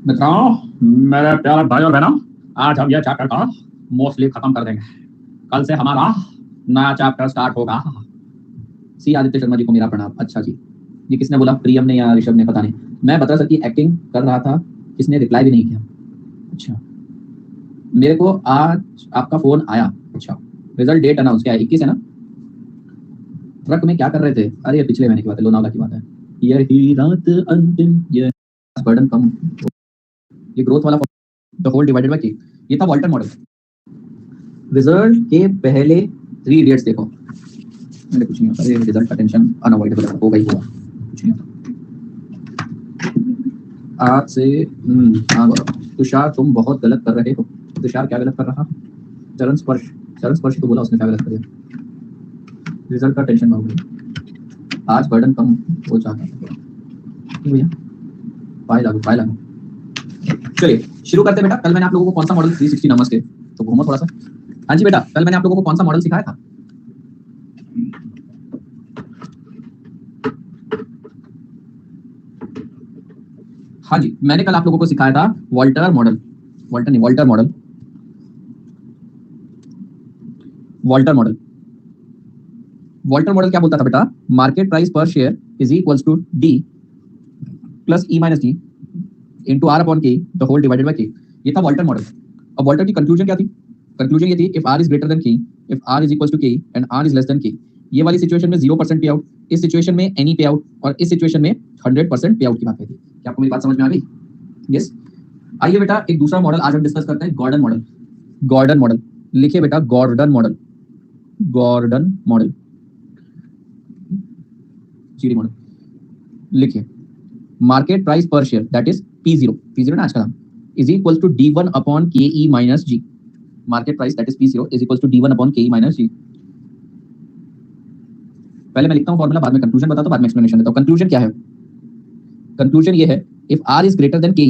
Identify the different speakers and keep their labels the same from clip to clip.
Speaker 1: मित्रों, मेरे प्यारे भाई और बहनों, आज हम ये चैप्टर का मोस्टली खत्म कर देंगे। कल से हमारा नया चैप्टर स्टार्ट होगा। सी आदित्य शर्मा जी को मेरा प्रणाम। अच्छा जी, ये किसने बोला? प्रियम ने या ऋषभ ने? पता नहीं। मैं बता सर की एक्टिंग कर रहा था, किसने रिप्लाई भी नहीं किया। अच्छा, मेरे को आज आपका फोन आया। अच्छा, रिजल्ट डेट अनाउंस क्या है? 21 है ना? ट्रक में क्या कर रहे थे? अरे ये पिछले महीने की बात है, लोनावला की बात है। यही रात अंतिम, ये बर्डन कम, ये ग्रोथ वाला the whole divided by K, ये था वॉल्टर मॉडल। रिजल्ट के पहले 3 इडियट्स देखो। मैंने कुछ नहीं होता, ये रिजल्ट का टेंशन अनअवॉइडेबल हो गई हुआ, कुछ नहीं होता। आज से हाँ गौरव, तुषार तुम बहुत गलत कर रहे हो। तुषार क्या गलत कर रहा? चरण स्पर्श तो बोला उसने, क्या गलत कर दिया? रिजल्ट का टेंशन हो गई, आज बर्डन कम हो जाता है भैया। पाए लागू। चलिए शुरू करते हैं बेटा। कल मैंने आप लोगों को कौन सा मॉडल 360 नंबर्स के, तो घूमो थोड़ा सा। हाँ जी बेटा, कल मैंने आप लोगों को कौन सा मॉडल सिखाया था? हाँ जी, मैंने कल आप लोगों को सिखाया था वॉल्टर मॉडल। वॉल्टर मॉडल क्या बोलता था बेटा? मार्केट प्राइस पर share is equals to D plus E minus D into R upon K the whole divided by K. ये था वॉल्टर मॉडल। अब वॉल्टर की कंक्लूजन क्या थी? कंक्लूजन ये थी, if R is greater than K, if R is equals to K and R is less than K. ये वाली सिचुएशन में 0% पे आउट, इस सिचुएशन में एनी पे आउट, और इस सिचुएशन में 100% पे आउट की बात कहती है। क्या आपको मेरी बात समझ में आ गई? यस। आइए बेटा, एक दूसरा मॉडल आज हम डिस्कस करते हैं, गॉर्डन मॉडल। लिखिए बेटा, गॉर्डन मॉडल, जीडी मॉडल लिखिए। मार्केट प्राइस पर शेयर दैट इज P0 ना आज का नाम, is equal to D1 upon KE minus G। Market price that is P0 is equal to D1 upon KE minus G। पहले मैं लिखता हूं फॉर्मूला, बाद में कंक्लूजन बताता हूं, बाद में एक्सप्लेनेशन देता हूं। कंक्लूजन क्या है? कंक्लूजन ये है, if R is greater than KE,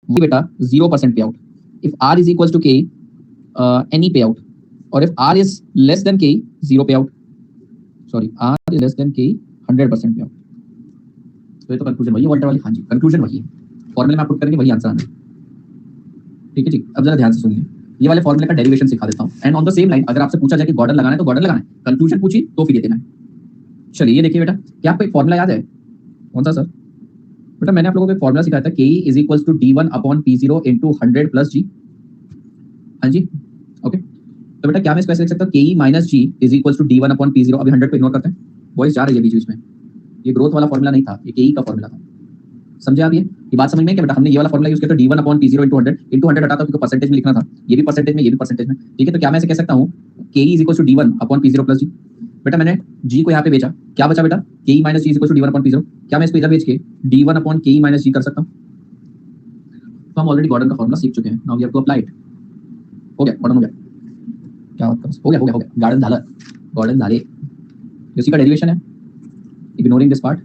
Speaker 1: ये बेटा 0% pay out. If R is equal to KE, any pay out, और if R is less than KE, 0 pay out. Sorry, R is less than KE, 100% पे out. तो ये तो conclusion वही है Walter वाली। हाँ जी, कंक्लूजन वही है, फॉर्मूले में आप पुट करेंगे वही आंसर आना है। ठीक है जी, अब जरा ध्यान से सुनिए, ये वाले फॉर्मूले का डेरिवेशन सिखा देता हूँ। And on the same line, अगर आपसे पूछा जाए कि गॉर्डन लगाना है तो गॉर्डन लगाना है, कंक्लूजन पूछी तो फिर ये देना है। चलिए ये देखिए बेटा, क्या आपको एक फॉर्मूला याद है? कौन सा सर? बेटा मैंने आप लोगों को एक फॉर्मूला सिखाया था, K is equals to D1 upon P0 into 100 plus G। हाँ जी, ओके। तो बेटा क्या मैं इसको ऐसे लिख सकता हूँ, KE minus G is equals to D1 upon P0। अभी 100 को इग्नोर करते हैं, वॉइस जा रही है बीच बीच में। ये ग्रोथ वाला फॉर्मूला नहीं था, ये KE का फॉर्मूला था। समझे आप? ये बात समझ में क्या बेटा? हमने ये वाला फॉर्मूला यूज किया था, D1 अपॉन P0 इंटू 100 हटाता हूं क्योंकि परसेंटेज में लिखना था, ये भी परसेंटेज में, ये भी परसेंटेज में। ठीक है, तो क्या मैं ऐसे कह सकता हूं, KE is equal to D1 upon P0 plus G। बेटा मैंने G को यहाँ पे बेचा, क्या बचा बेटा? KE minus G is equal to D1 upon P0। क्या मैं इसको इधर बेच के D1 upon KE minus G कर सकता हूँ? तो हम ऑलरेडी गॉर्डन का फॉर्मूला सीख चुके हैं, now we have to apply it. हो गया, गॉर्डन हो गया। क्या बात कर, हो गया, गार्डन झालं, गॉर्डन झाले। इसी का डेरिवेशन है, इग्नोरिंग दिस पार्ट।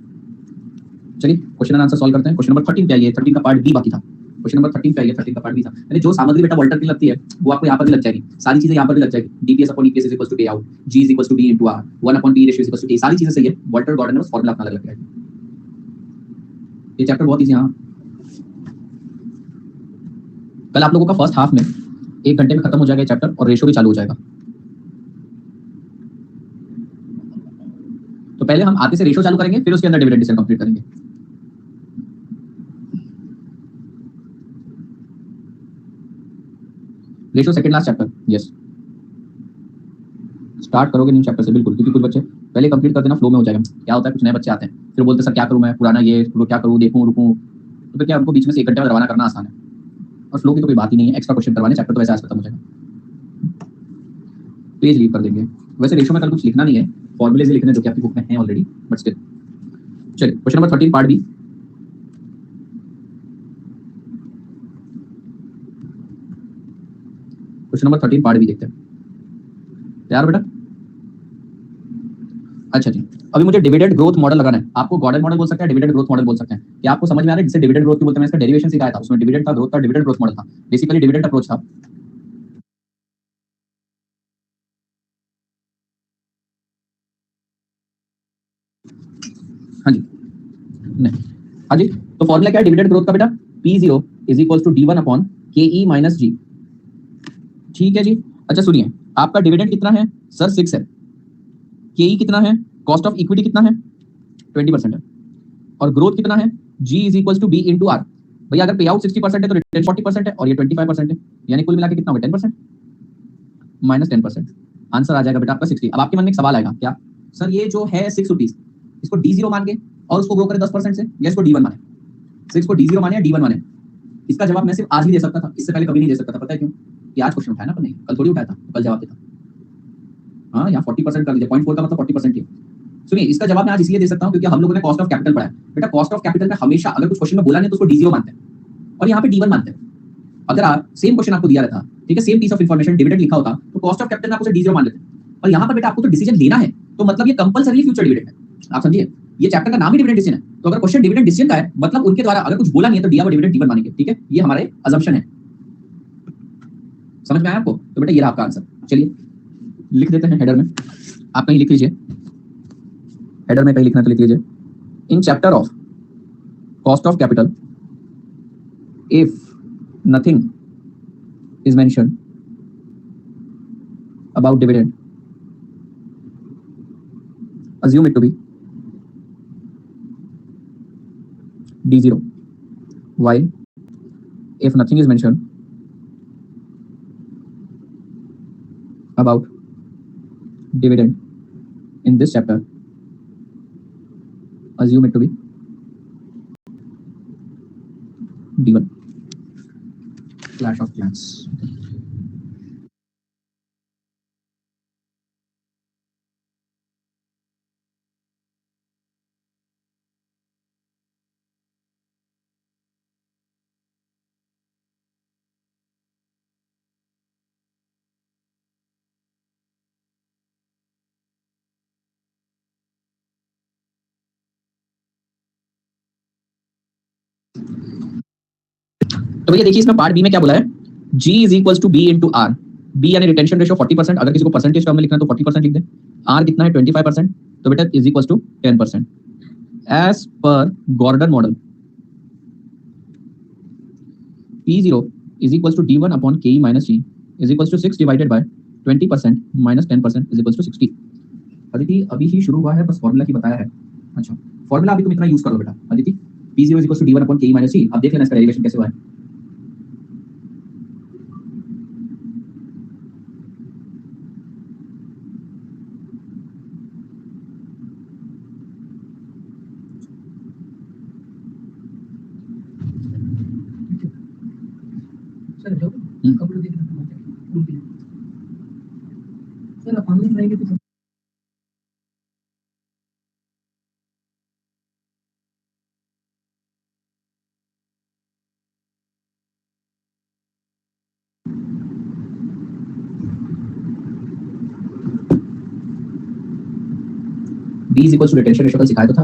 Speaker 1: चलिए क्वेश्चन एंड आंसर सॉल्व करते हैं। क्वेश्चन नंबर 13 पे आइए, 13 का पार्ट बी बाकी था। क्वेश्चन नंबर 13 पे आइए, 13 का पार्ट बी था। यानी जो सामग्री बेटा वॉल्टर की लगती है वो आपको यहाँ पर भी लग जाएगी, सारी चीजें यहाँ पर भी लग जाएगी। DPS upon EPS is equal to payout, G is equal to D into R, 1 upon P ratio is equal to A, सारी चीजें सही है। वॉल्टर गॉर्डन में बस फॉर्मूला अपना अलग है। ये चैप्टर बहुत इजी है। कल आप लोगों का फर्स्ट हाफ में 1 घंटे में खत्म हो जाएगा ये चैप्टर, और रेशियो भी चालू हो जाएगा। तो पहले हम आते से रेशियो चालू करेंगे, फिर उसके अंदर डिविडेंड डिसीजन कंप्लीट करेंगे। Ratio second last chapter, yes. Start करोगे न्यू चैप्टर से, बिल्कुल, क्योंकि कुछ बच्चे पहले कंप्लीट कर देना, फ्लो में हो जाएगा। क्या होता है, कुछ नए बच्चे आते हैं, फिर बोलते सर क्या करूं मैं, पुराना ये क्या करूं, देखूं रुकूं, तो क्या उनको बीच में से 1 घंटे में रवाना करना आसान है, और फ्लो की तो कोई बात ही नहीं है। एक्स्ट्रा क्वेश्चन करवाने, चैप्टर तो वैसे आज खत्म हो जाएगा, पेज लीव कर देंगे। वैसे रेशियो में कल कुछ लिखना नहीं है, फॉर्मूले से लिखने जो कि आपकी बुक में है ऑलरेडी, बट स्टिल। चलिए question number 13 part B. Question number 13 part B देखते हैं, तैयार बेटा? अच्छा जी, अभी मुझे डिविडेंड ग्रोथ मॉडल लगाना है। आपको गॉर्डन मॉडल बोल सकते हैं, डिविडेंड ग्रोथ मॉडल बोल सकते हैं। क्या आपको समझ में आ रहा है जिससे डिविडेंड ग्रोथ बोलते हैं? इसका डेरिवेशन सिखाया था, उसमें डिविडेंड था, ग्रोथ था, डिविडेंड ग्रोथ मॉडल था। बेसिकली डिविडेंड अप्रोच था। हाँ जी, नहीं, हाँ जी, तो फॉर्मूला क्या है डिविडेंड ग्रोथ का बेटा? P0 is equal to D1 upon KE minus G। ठीक है जी। अच्छा सुनिए, आपका डिविडेंड कितना है सर? 6 है। KE कितना है? कॉस्ट ऑफ इक्विटी कितना है? 20% है। और ग्रोथ कितना है? G is equal to B into R. भैया अगर पे आउट 60% है तो रिटर्न 40% है और ये 25% है, यानी कुल मिला के कितना होगा? 10% माइनस 10%। आंसर आ जाएगा बेटा आपका 60। अब आपके मन में एक सवाल आएगा, क्या सर ये जो है 6 रुपीज, इसको D0 मान के और उसको ग्रो करें 10% से, या इसको D1 माने? 6 को D0 माने या D1 माने? इसका जवाब मैं सिर्फ आज ही दे सकता था, इससे पहले कभी नहीं दे सकता था। पता है क्यों? कि आज क्वेश्चन उठाया ना अपन ने, कल थोड़ी उठाया था, कल जवाब देता। हाँ, यहाँ 40% कर लीजिए, 0.4 का मतलब 40% ही। सुनिए, इसका जवाब मैं आज इसलिए दे सकता हूँ क्योंकि हम लोगों ने कॉस्ट ऑफ कैपिटल पढ़ा है। बेटा कॉस्ट ऑफ कैपिटल में हमेशा अगर कुछ क्वेश्चन में बोला नहीं तो उसको D0 मानते हैं और यहाँ पे D1 मानते हैं। अगर आप सेम क्वेश्चन आपको दिया रहता, ठीक है, same piece of information dividend लिखा होता, तो कॉस्ट ऑफ कैपिटल में आप उसे D0 मान लेते। और यहाँ पर बेटा आपको तो डिसीजन लेना है, तो मतलब ये कंपलसरी फ्यूचर डिविडेंड है। आप समझिए, ये चैप्टर का नाम ही डिविडेंड डिसीजन है। तो अगर क्वेश्चन डिविडेंड डिसीजन का है, मतलब उनके द्वारा अगर कुछ बोला नहीं है तो दिया हुआ डिविडेंड D1 मानेंगे। ठीक है, ये हमारे अजम्पशन है। समझ में आया आपको? तो बेटा ये रहा आपका आंसर। चलिए लिख देते हैं हेडर में, आप कहीं लिख लीजिए, हेडर में कहीं लिखना तो लिख लीजिए, in chapter of cost of capital if nothing is mention about dividend assume it to be D0, while if nothing is mentioned about dividend in this chapter, assume it to be D1. Clash of Clans. तो भैया देखिए इसमें part B में क्या बोला है, G is equal to B into R. B यानी retention ratio 40%, अगर किसी को परसेंटेज टर्म में लिखना है तो 40% लिख दें। आर कितना है? 25%, तो बेटा is equal to 10%। As per Gordon model P0 is equal to D1 upon KE minus G is equal to 6 divided by 20% minus 10% is equal to 60। Aditi अभी ही शुरू हुआ है, बस फॉर्मूला की बताया है। अच्छा फॉर्मूला अभी तुम इतना यूज करो बेटा। Aditi P0 is equal to D1 upon KE minus G, अब देख लेना इसका डेरिवेशन कैसे हुआ है। B is equal to retention ratio कल सिखाया तो था,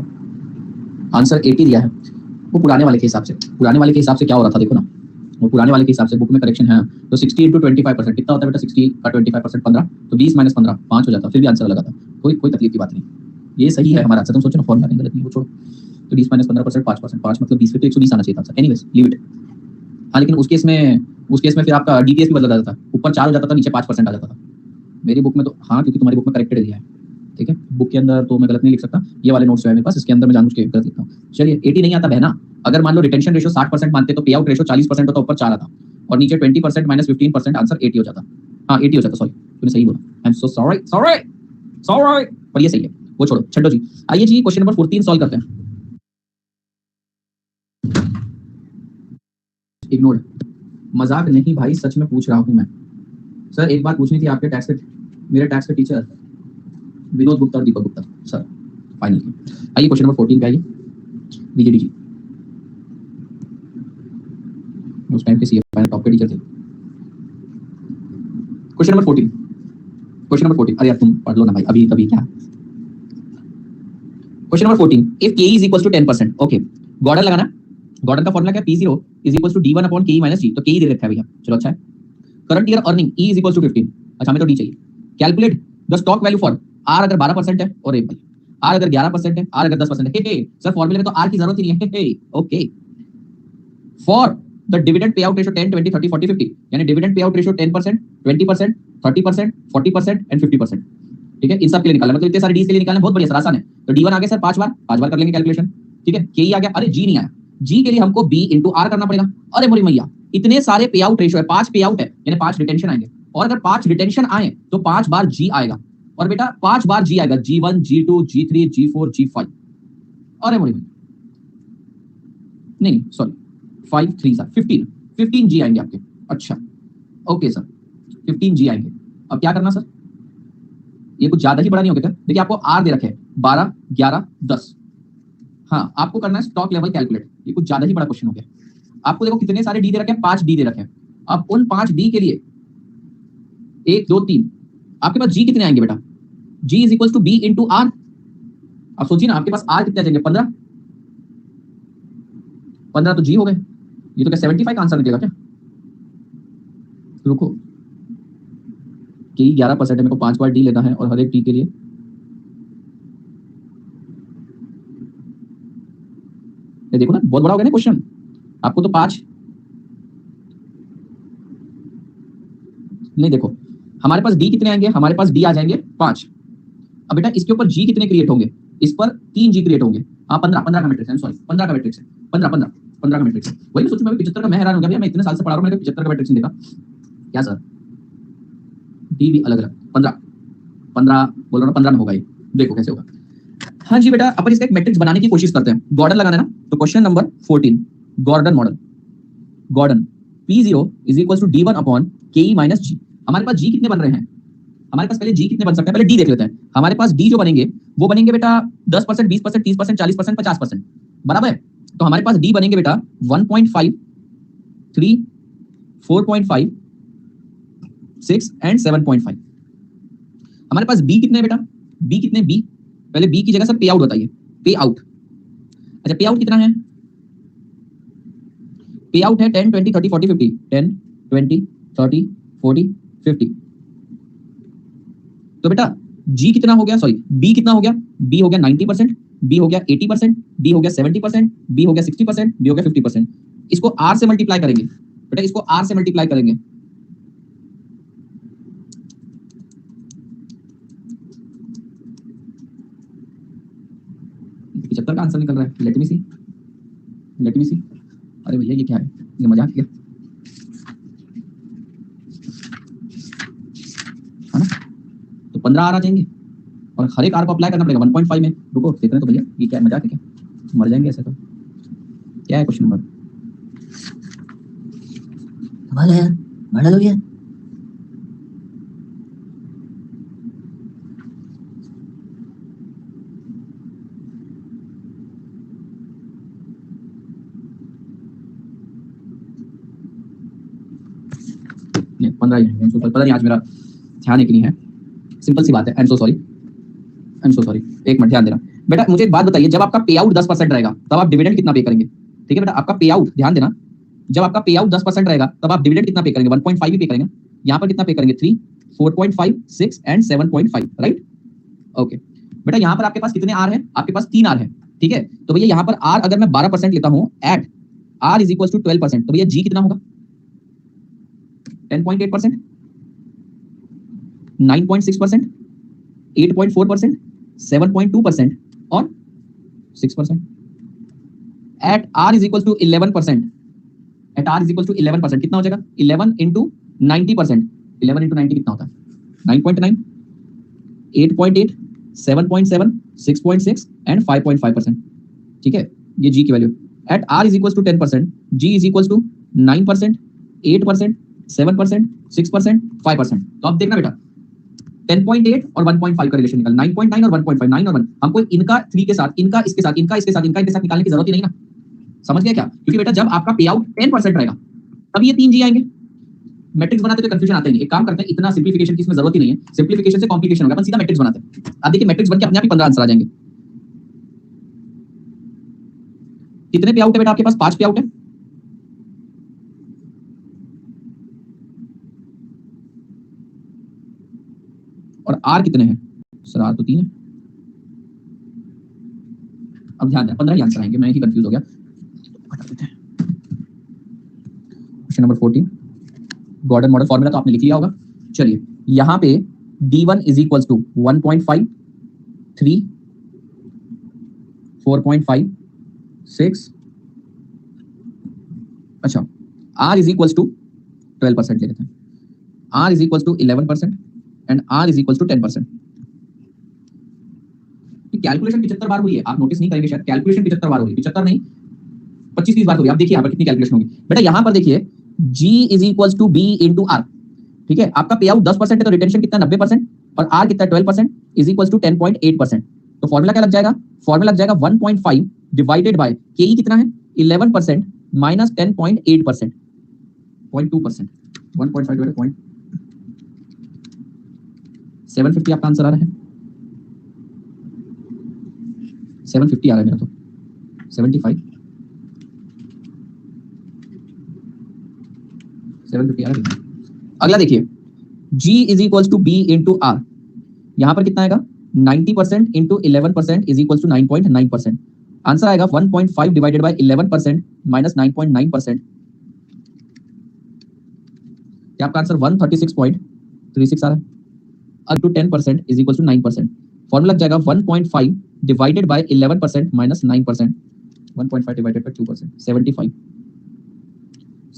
Speaker 1: आंसर 80 दिया है। वो पुराने वाले के हिसाब से, पुराने वाले के हिसाब से क्या हो रहा था देखो ना, वो पुराने वाले के हिसाब से बुक में करेक्शन है। तो 60 इंटू 25% कितना होता है बेटा? 60 का 25% 15, तो 20 माइनस 15 5 हो जाता, फिर भी आंसर लगा था। कोई तकलीफ की बात नहीं, ये सही है हमारा आंसर। तुम सोचो ना फॉर्मूला नहीं गलत नहीं, वो छोड़ो। तो 20 माइनस 15% 5%, 5 मतलब 20, फिर तो 120 आना चाहिए था। Anyways leave it. हाँ लेकिन उस केस में फिर आपका DPS भी बदल जाता था, ऊपर 4 हो जाता था, नीचे 5% आ जाता था। मेरी बुक में तो हाँ, क्योंकि तुम्हारी बुक में करेक्टेड दिया है। ठीक है, बुक के अंदर तो मैं गलत नहीं लिख सकता, ये वाले नोट्स जो है मेरे पास, इसके अंदर मैं जानबूझ के गलत लिखता हूँ। चलिए 80 नहीं आता बहना। अगर मान लो रिटेंशन रेशियो 60% मानते तो पे आउट रेशियो 40% होता, ऊपर 4 आता और नीचे 20% माइनस 15%, आंसर 80 हो जाता। हाँ 80 हो जाता, सॉरी तुमने सही बोला, I am so sorry sorry sorry, पर ये सही है, वो छोड़ो छड्डो जी। आइए जी क्वेश्चन नंबर 14 सॉल्व करते हैं। इग्नोर, मजाक नहीं भाई, सच में पूछ रहा हूँ मैं। सर एक बात पूछनी थी आपके टैक्स के, मेरे टैक्स के टीचर विनोद गुप्ता और दीपक गुप्ता सर, फाइनली। आइए क्वेश्चन नंबर 14 पे आइए। बीजेडी जी उस टाइम के CFA टॉप के टीचर थे। क्वेश्चन नंबर 14, क्वेश्चन नंबर 14, अरे यार तुम पढ़ लो ना भाई, अभी कभी क्या। Question number 14, if KE is equal to 10%, okay Gordon लगाना। गॉर्डन का फॉर्मूला क्या? P0 is equal to D1 upon KE minus G, तो KE दे रखा है भैया, चलो अच्छा है। Current year earning E is equal to 15, अच्छा हमें तो D चाहिए। Calculate the stock value for R अगर 12% है और R अगर 11% है, R अगर 10% है। सर फॉर्मूले में तो R की जरूरत ही नहीं है। Okay, for the dividend pay out ratio 10, 20, 30, 40, 50, यानी dividend pay out ratio 10%, 20%, 30%, 40% and 50%। ठीक है, इन सब के लिए निकालना, मतलब इतने सारे डी के लिए निकालना बहुत बढ़िया सर, आसान है। तो D1 आ गया सर 5 बार कर लेंगे कैलकुलेशन। ठीक है, के आ गया, अरे जी नहीं आया, जी के लिए हमको B इंटू आर करना पड़ेगा। अरे मोरी मैया, इतने सारे पे आउट रेशियो है, 5 पे आउट है यानी 5 रिटेंशन आएंगे, और अगर 5 रिटेंशन आए तो 5 बार जी आएगा, और बेटा 5 बार जी आएगा, G1, G2, G3, G4, G5। अरे मोरी नहीं सॉरी 5 3 सर 15 जी आएंगे आपके। अच्छा ओके सर 15 जी आएंगे। अब क्या करना सर, ये कुछ ज्यादा ही बड़ा नहीं हो गया क्या? देखिए आपको आर दे रखे 12, 11, 10। हाँ, आपको करना है स्टॉक लेवल कैलकुलेट, ये कुछ ज्यादा ही बड़ा क्वेश्चन हो गया। आपको देखो कितने सारे डी दे रखे हैं, 5 डी दे रखे हैं। अब उन 5 डी के लिए 1 2 3 आपके पास जी कितने आएंगे बेटा, G is equal to B into R. अब सोचिए ना, आपके पास आर कितने आ जाएंगे, 15 तो जी हो गए। ये तो क्या 75 का आंसर निकलेगा क्या? रुको, कि 11% है, मेरे को 5 बार डी लेना है और हर एक डी के लिए ये देखो ना, बहुत बड़ा हो गया ना क्वेश्चन। आपको तो 5 नहीं, देखो हमारे पास डी कितने आएंगे, हमारे पास डी आ जाएंगे 5। अब बेटा इसके ऊपर जी कितने क्रिएट होंगे, इस पर 3 जी क्रिएट होंगे। हाँ 15 का मैट्रिक्स है, सॉरी 15 का मैट्रिक्स है, 15 का मैट्रिक्स है। वही मैं सोचूं, मैं 75 का, मैं हैरान हो गया भैया, मैं इतने साल से पढ़ा रहा हूं, मैंने 75 का मैट्रिक्स नहीं देखा क्या सर। डी भी अलग अलग 15 बोल रहा हूं, 15 में होगा ये, देखो कैसे होगा। हाँ जी बेटा, अपन इसका एक मैट्रिक्स बनाने की कोशिश करते हैं, गॉर्डन लगाना है ना। तो question number 14, Gordon model. Gordon P0 is equal to D1 upon KE minus G। हमारे पास G कितने बन रहे हैं, हमारे पास पहले G कितने बन सकते हैं, पहले D देख लेते हैं। हमारे पास D जो बनेंगे वो बनेंगे बेटा 10%, 20%, 30%, 40%, 50%, बराबर है। तो हमारे पास D बनेंगे बेटा 1.5, 3, 4.5, 6 एंड 7.5। हमारे पास B कितने बेटा, B कितने, B पहले B की जगह सब पे आउट बताइए, पे आउट। अच्छा पे आउट कितना है, पे आउट है 10, 20, 30, 40, 50, 10, 20, 30, 40, 50। तो बेटा G कितना हो गया, सॉरी B कितना हो गया, B हो गया 90%, B हो गया 80%, B हो गया 70%, B हो गया 60%, B हो गया 50%। इसको R से मल्टीप्लाई करेंगे बेटा, इसको R से मल्टीप्लाई करेंगे। का आंसर निकल रहा है, लेट मी सी, लेट मी सी। अरे भैया ये क्या है, ये मजाक किया है ना। तो 15 आर आ जाएंगे और हर एक आर को अप्लाई करना पड़ेगा 1.5 में। रुको देख रहे तो भैया ये क्या है, मजाक है क्या, मर जाएंगे ऐसे तो। क्या है क्वेश्चन नंबर, कमाल है यार, मॉडल हो गया। नहीं 15 ही है, पता नहीं आज मेरा ध्यान एक नहीं है, सिंपल सी बात है। I am so sorry, I am so sorry, एक मिनट ध्यान देना बेटा। मुझे एक बात बताइए, जब आपका पे आउट 10% रहेगा तब आप डिविडेंड कितना पे करेंगे? ठीक है बेटा, आपका पे आउट ध्यान देना, जब आपका पे आउट 10% रहेगा तब आप डिविडेंड कितना पे करेंगे, 1.5 ही पे करेंगे। यहाँ पर कितना पे करेंगे, 3, 4.5, 6 एंड 7.5, राइट। ओके बेटा, यहाँ पर आपके पास कितने आर है, आपके पास 3 आर है। ठीक है, तो भैया यहाँ पर आर अगर मैं 12% लेता हूँ at R is equal to 12%, तो भैया जी कितना होगा, 10.8%, 9.6%, 8.4%, 7.2% और 6%। At R is equal to 11%, at R is equal to 11% कितना हो जाएगा, 11 इंटू 90%, 11 इंटू 90 कितना होता है, 9.9, 8.8, 7.7, 6.6 एंड 5.5%। ठीक है, ये जी की value. At R is equal to 10%, G is equal to 9%, 8%, 7%, 6%, 5%। तो अब देखना बेटा 10.8 और 1.5 का रिलेशन निकाल, 9.9 और 1.5, 9 और 1। हमको इनका 3 के साथ, इनका इसके साथ, इनका इसके साथ, इनका इसके साथ निकालने की जरूरत ही नहीं ना। समझ गया क्या? क्योंकि बेटा जब आपका पे आउट 10% रहेगा तब ये 3 जी आएंगे। मैट्रिक्स बनाते तो कंफ्यूजन आता ही नहीं। एक काम करते हैं, इतना सिंप्लीफिकेशन की इसमें जरूरत ही नहीं है, सिंप्लीफिकेशन से कॉम्प्लिकेशन होगा, अपन सीधा मैट्रिक्स बनाते हैं। आप देखिए मैट्रिक्स बनके अपने आप ही 15 आंसर आ जाएंगे। कितने पे आउट है बेटा आपके पास, 5 पे आउट है। और आर कितने हैं सर, आर तो 3 है। अब ध्यान दें 15 ही आंसर आएंगे, मैं ही कंफ्यूज हो गया। Question number 14 Gordon model formula तो आपने लिख लिया होगा। चलिए यहाँ पे D1 इज इक्वल टू 1.5, 3, 4.5, 6, अच्छा R इज इक्वल टू 12% ले लेते हैं, R is equal to 11% and R is equal to 10%। Calculation 75 बार हुई है, आप नोटिस नहीं करेंगे शायद, कैलकुलेशन 75 बार हुई, 75 नहीं 25-30 बार हुई। आप देखिए यहाँ पर कितनी कैलकुलेशन होगी बेटा। यहाँ पर देखिए G is equal to B into R, ठीक है। आपका पे आउट 10% है तो रिटेंशन कितना 90% और R कितना 12% इज इक्वल टू 10.8%। तो फॉर्मूला क्या लग जाएगा, फॉर्मूला लग जाएगा 1.5 डिवाइडेड बाय KE कितना है 11% माइनस 10.8%, 0.2%, 1.5 डिवाइडेड 0.750 आपका आंसर आ रहा है, 750 आ रहा है मेरा तो 75, 750 आ रहा है। अगला देखिए G is equal to B into R, यहां पर कितना आएगा 90% into 11% is equal to 9.9%। Answer आएगा 1.5 डिवाइडेड बाय 11% माइनस 9.9%। क्या आपका आंसर 136.36 आ रहा है। अब to 10% is equal to 9%। Formula लग जाएगा 1.5 divided by 11% minus 9%, 1.5 divided by 2%, 75।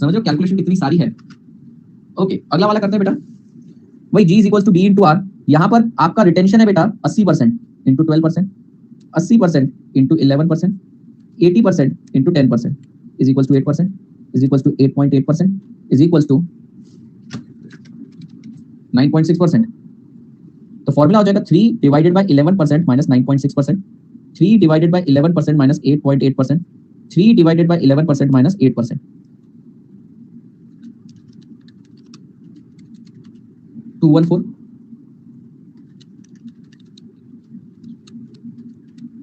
Speaker 1: समझो कैलकुलेशन कितनी सारी है। ओके अगला वाला करते हैं बेटा, वही G is equal to B into R। यहाँ पर आपका रिटेंशन है बेटा 80% into 12%, 80% into 11%, 80% into 10% is equal to 8%, is equal to 8.8%, is equal to 9.6%। तो फॉर्मूला हो जाएगा 3 divided by 11% minus 9.6%, 3 divided by 11% minus 8.8%, 3 divided by 11% minus 8%, 214,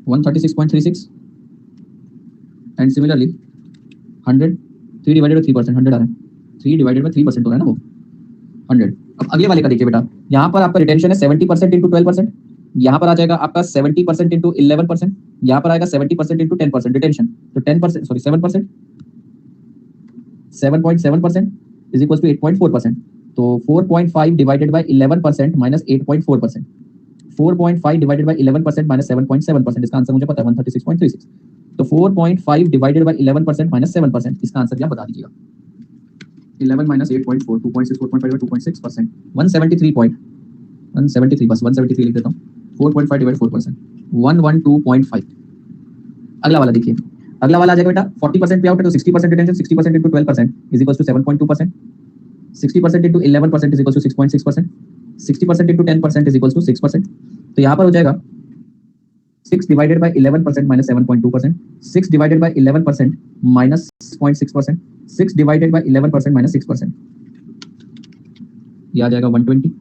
Speaker 1: 136.36 and similarly 100, 3 divided by 3%, 100 आ रहा है, 3 डिवाइडेड बाय 3% हो रहा है ना वो 100। अब अगले वाले का देखिए बेटा, यहाँ पर आपका रिटेंशन है 70% इंटू 12%, यहाँ पर आ जाएगा आपका 70% इंटू 11%, यहाँ पर आएगा 70% इंटू 10% रिटेंशन, तो 10% सॉरी 7%, 7.7% इज इक्वल टू 8.4%। तो 4.5 divided by 11% minus 8.4%, 4.5 divided by 11% minus 7.7%, इसका आंसर मुझे पता है 136.36। तो 4.5 डिवाइडेड बाय 11% माइनस 7%, इसका आंसर क्या बता दीजिएगा। 11 minus 8.4, 2.6, 4.5 2.6%, 173 बस 173 लिख देता हूँ, 4.5 डिवाइड 4%, 112.5। अगला वाला देखिए, अगला वाला आ जाएगा बेटा 40% पे आउट है तो 60% retention, 60% into 12% is equal to 7.2%, 60% into 11% is equal to 6.6%, 60% into 10% is equal to 6%। तो यहाँ पर हो जाएगा 6 divided by 11% minus 7.2%, 6 divided by 11% minus 6.6%, 6 divided by 11% minus 6%, ये आ जाएगा 120।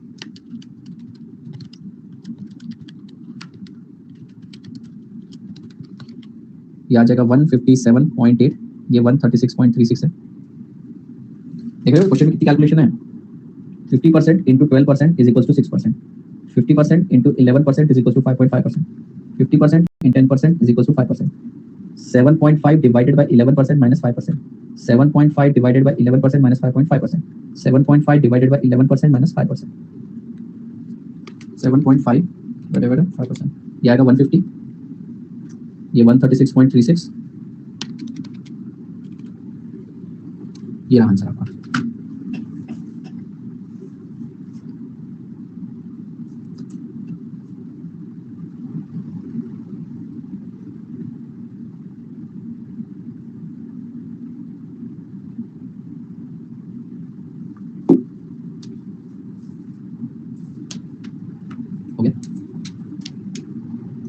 Speaker 1: ये आ जाएगा 157.8, ये 136.36 है। देख रहे हो क्वेश्चन में कितनी कैलकुलेशन है। 50% into 12% is equal to 6%, 50% into 11% is equal to 5.5%, 50% in 10% is equals to 5%. 7.5 divided by 11% minus 5%. 7.5 divided by 11% minus 5.5%. 7.5 divided by 11% minus 5%. 7.5 divided by 5%. ये आएगा 150. ये 136.36. ये रहा आंसर आपका।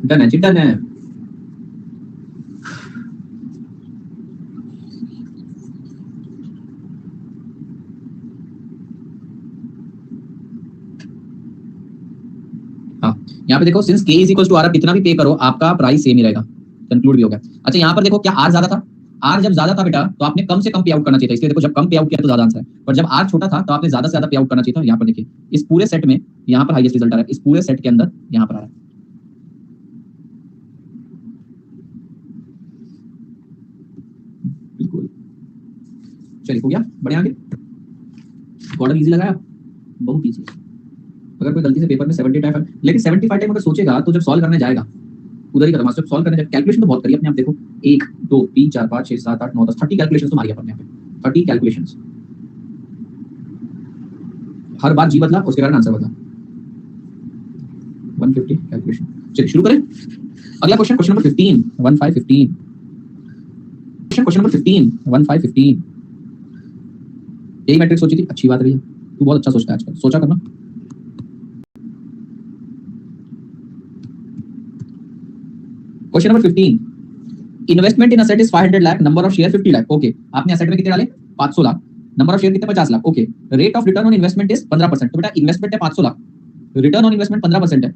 Speaker 1: डन है जी, डन है। हाँ यहाँ पे देखो since k is equal to r, आप कितना भी पे करो आपका प्राइस सेम ही रहेगा, कंक्लूड भी हो गया। अच्छा यहाँ पर देखो क्या r ज्यादा था, r जब ज्यादा था बेटा तो आपने कम से कम पे आउट करना चाहिए था, इसलिए देखो जब कम पे आउट किया तो ज्यादा आंसर है, पर जब r छोटा था तो आपने ज्यादा से ज्यादा पे आउट करना चाहिए था। यहाँ पर देखिए इस पूरे सेट में यहाँ पर हाईएस्ट रिजल्ट आ रहा है, इस पूरे सेट के अंदर यहाँ पर आ रहा है। बिल्कुल चलिए हो गया, बढ़िया आगे। गॉर्डन इजी लगाया, बहुत इजी। अगर कोई गलती से पेपर में 75 है, लेकिन 75 टाइम अगर सोचेगा तो जब सॉल्व करने जाएगा उधर ही खत्म। जब सॉल्व करने जाएगा, कैलकुलेशन तो बहुत करिए अपने आप। देखो 1 2 3 4 5 6 7 8 9 10 30 कैलकुलेशन तो मारिए अपने पे, 30 कैलकुलेशन। हर बार जी बदला, उसके कारण आंसर बदला। 150 कैलकुलेशन। चलिए शुरू करें। अगला question, question number 15 15 question number 15 15। यही मैट्रिक सोची थी, अच्छी बात रही है। तू बहुत अच्छा सोचता है आजकल, सोचा करना। Question number 15, investment in asset is 500 lakh, number of share 50 lakh. Okay, आपने असेट में कितने डाले? 500 लाख। नंबर ऑफ शेयर कितने? 50 lakh. Okay, rate of return on investment is 15%। तो बेटा इन्वेस्टमेंट है 500 लाख, रिटर्न ऑन इन्वेस्टमेंट 15% है,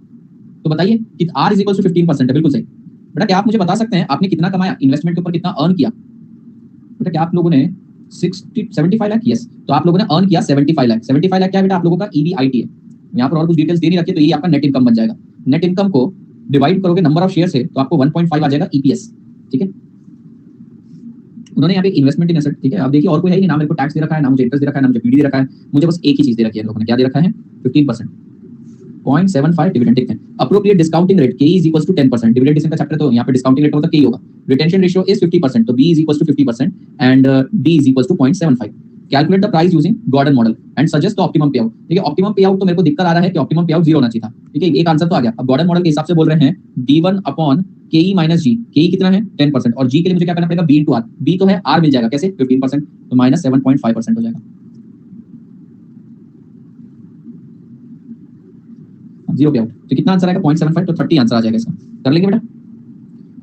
Speaker 1: तो बताइए कि आर इज इक्वल टू 15%। है बिल्कुल सही। बेटा क्या आप मुझे बता सकते हैं आपने कितना कमाया, इन्वेस्टमेंट के ऊपर कितना अर्न किया? बेटा क्या आप लोगों ने 75 लाख? यस, तो आप लोगों ने अर्न किया 75 लाख। 75 लाख क्या है बेटा? आप लोगों का ईबीआईटी है। यहाँ पर और कुछ डिटेल्स दे नहीं रखी, तो ये आपका नेट इनकम बन जाएगा। नेट इनकम को डिवाइड करोगे नंबर ऑफ शेयर से तो आपको 1.5 आ जाएगा ईपीएस। ठीक है, उन्होंने यहाँ पे इन्वेस्टमेंट इन एसेट, ठीक है। अब देखिए और कोई है ही नहीं, ना मेरे को टैक्स दे रखा है, ना मुझे इंटरेस्ट दे रखा है, ना मुझे पीडी दे रखा है। मुझे बस एक ही चीज दे रखी है लोगों ने, क्या दे रखा है? 15%, 0.75 डिविडेंड। ठीक है, अप्रोप्रिएट डिस्काउंटिंग रेट के इज इक्वल्स टू 10%। डिविडेंड इसका चैप्टर, तो यहाँ पे डिस्काउंटिंग रेट मतलब के होगा। रिटेंशन रेशियो इज 50%, तो B is equals to 50% and D is equals to 0.75। Calculate the price using Gordon model and suggest the optimum पे आउट। ठीक है, ऑप्टिमम पे आउट तो मेरे को दिक्कत आ रहा है कि ऑप्टिमम पे आउट 0 होना चाहिए था। ठीक है, एक आंसर तो आ गया। अब गॉर्डन मॉडल के हिसाब से बोल रहे हैं d1 अपॉन के माइनस जी। के कितना है? 10%, और जी के लिए मुझे क्या करना पड़ेगा? B into R. बी तो है, आर मिल जाएगा कैसे? 15%, तो माइनस 7.5% हो जाएगा। 0 पे आउट, तो कितना आंसर आएगा? 0.75, तो 30 आंसर आ जाएगा इसका। कर लेंगे बेटा।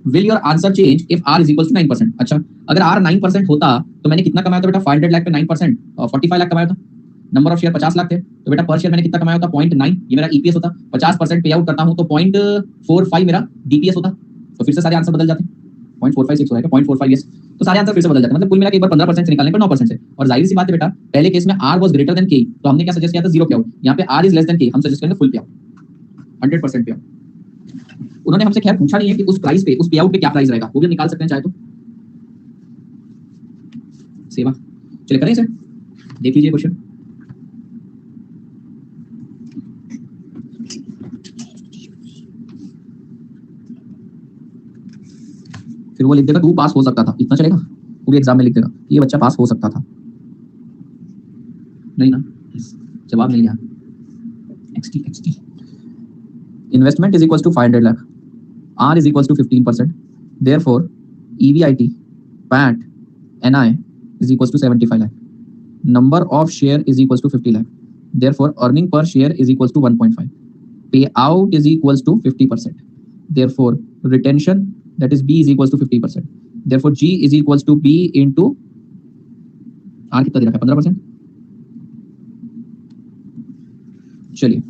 Speaker 1: Will your answer change if R is equal to 9%? अच्छा, अगर आर 9% होता तो मैंने कितना कमाया था बेटा? 500 लाख पे 9% और 45 लाख कमाया था। नंबर ऑफ शेयर 50 लाख थे, तो बेटा पर शेयर मैंने कितना कमाया होता? 0.9, ये मेरा ईपीएस होता। 50% पे आउट करता हूं तो 0.45 मेरा डीपीएस होता। तो फिर से सारे आंसर बदल जाते। 0.456 हो जाएगा, 0.45 यस। तो सारे आंसर फिर से बदल जाते हैं, मतलब कुल मिला के एक बार 15% से निकालने पर 9% से। और जाहिर सी बात है बेटा, पहले केस में आर वाज ग्रेटर देन के, तो हमने क्या सजेस्ट किया था? 0 पे आउट। यहाँ पे आर इज लेस देन के, हम सजेस्ट करेंगे फुल पे आउट, 100% पे आउट। उन्होंने हमसे खैर पूछा नहीं है कि उस प्राइस पे, उस पे आउट पे क्या प्राइस रहेगा, वो भी निकाल सकते हैं चाहे तो। सेवा, चलिए करें इसे, देख लीजिए क्वेश्चन। फिर वो लिख देगा तू पास हो सकता था, इतना चलेगा? वो भी एग्जाम में लिख देगा ये बच्चा पास हो सकता था। नहीं ना, जवाब नहीं लिया। एक्सटी investment is equals to 500 lakh, R is equals to 15%, therefore EBIT PAT NI is equals to 75 lakh. Number of share is equals to 50 lakh. Therefore, earning per share is equals to 1.5. Payout is equals to 50%. Therefore, retention, that is B is equals to 50%. Therefore, G is equals to B into R कितना दे रखा है? 15%। चलिए,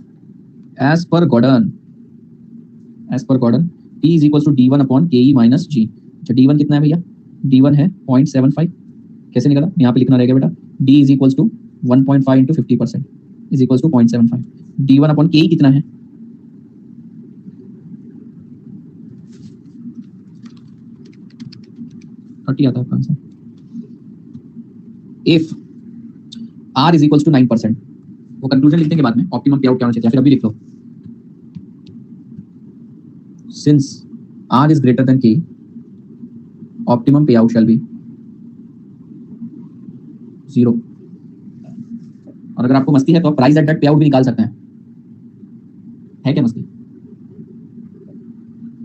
Speaker 1: as per Gordon, T is equals to D1 upon KE minus G. अच्छा, D1 कितना है भैया? D1 है 0.75। कैसे निकला? यहाँ पे लिखना रहेगा बेटा, d is equals to 1.5 into 50% is equals to 0.75। d1 upon K कितना है? आता है आपका answer. If r is equals to 9%, वो कंक्लूजन लिखने के बाद में ऑप्टिमम पे आउट क्या होना चाहिए, फिर अभी लिख लो। Since r is greater than k, optimum पे आउट शैल बी 0। और अगर आपको मस्ती है तो आप price at that payout भी निकाल सकते हैं। है क्या मस्ती?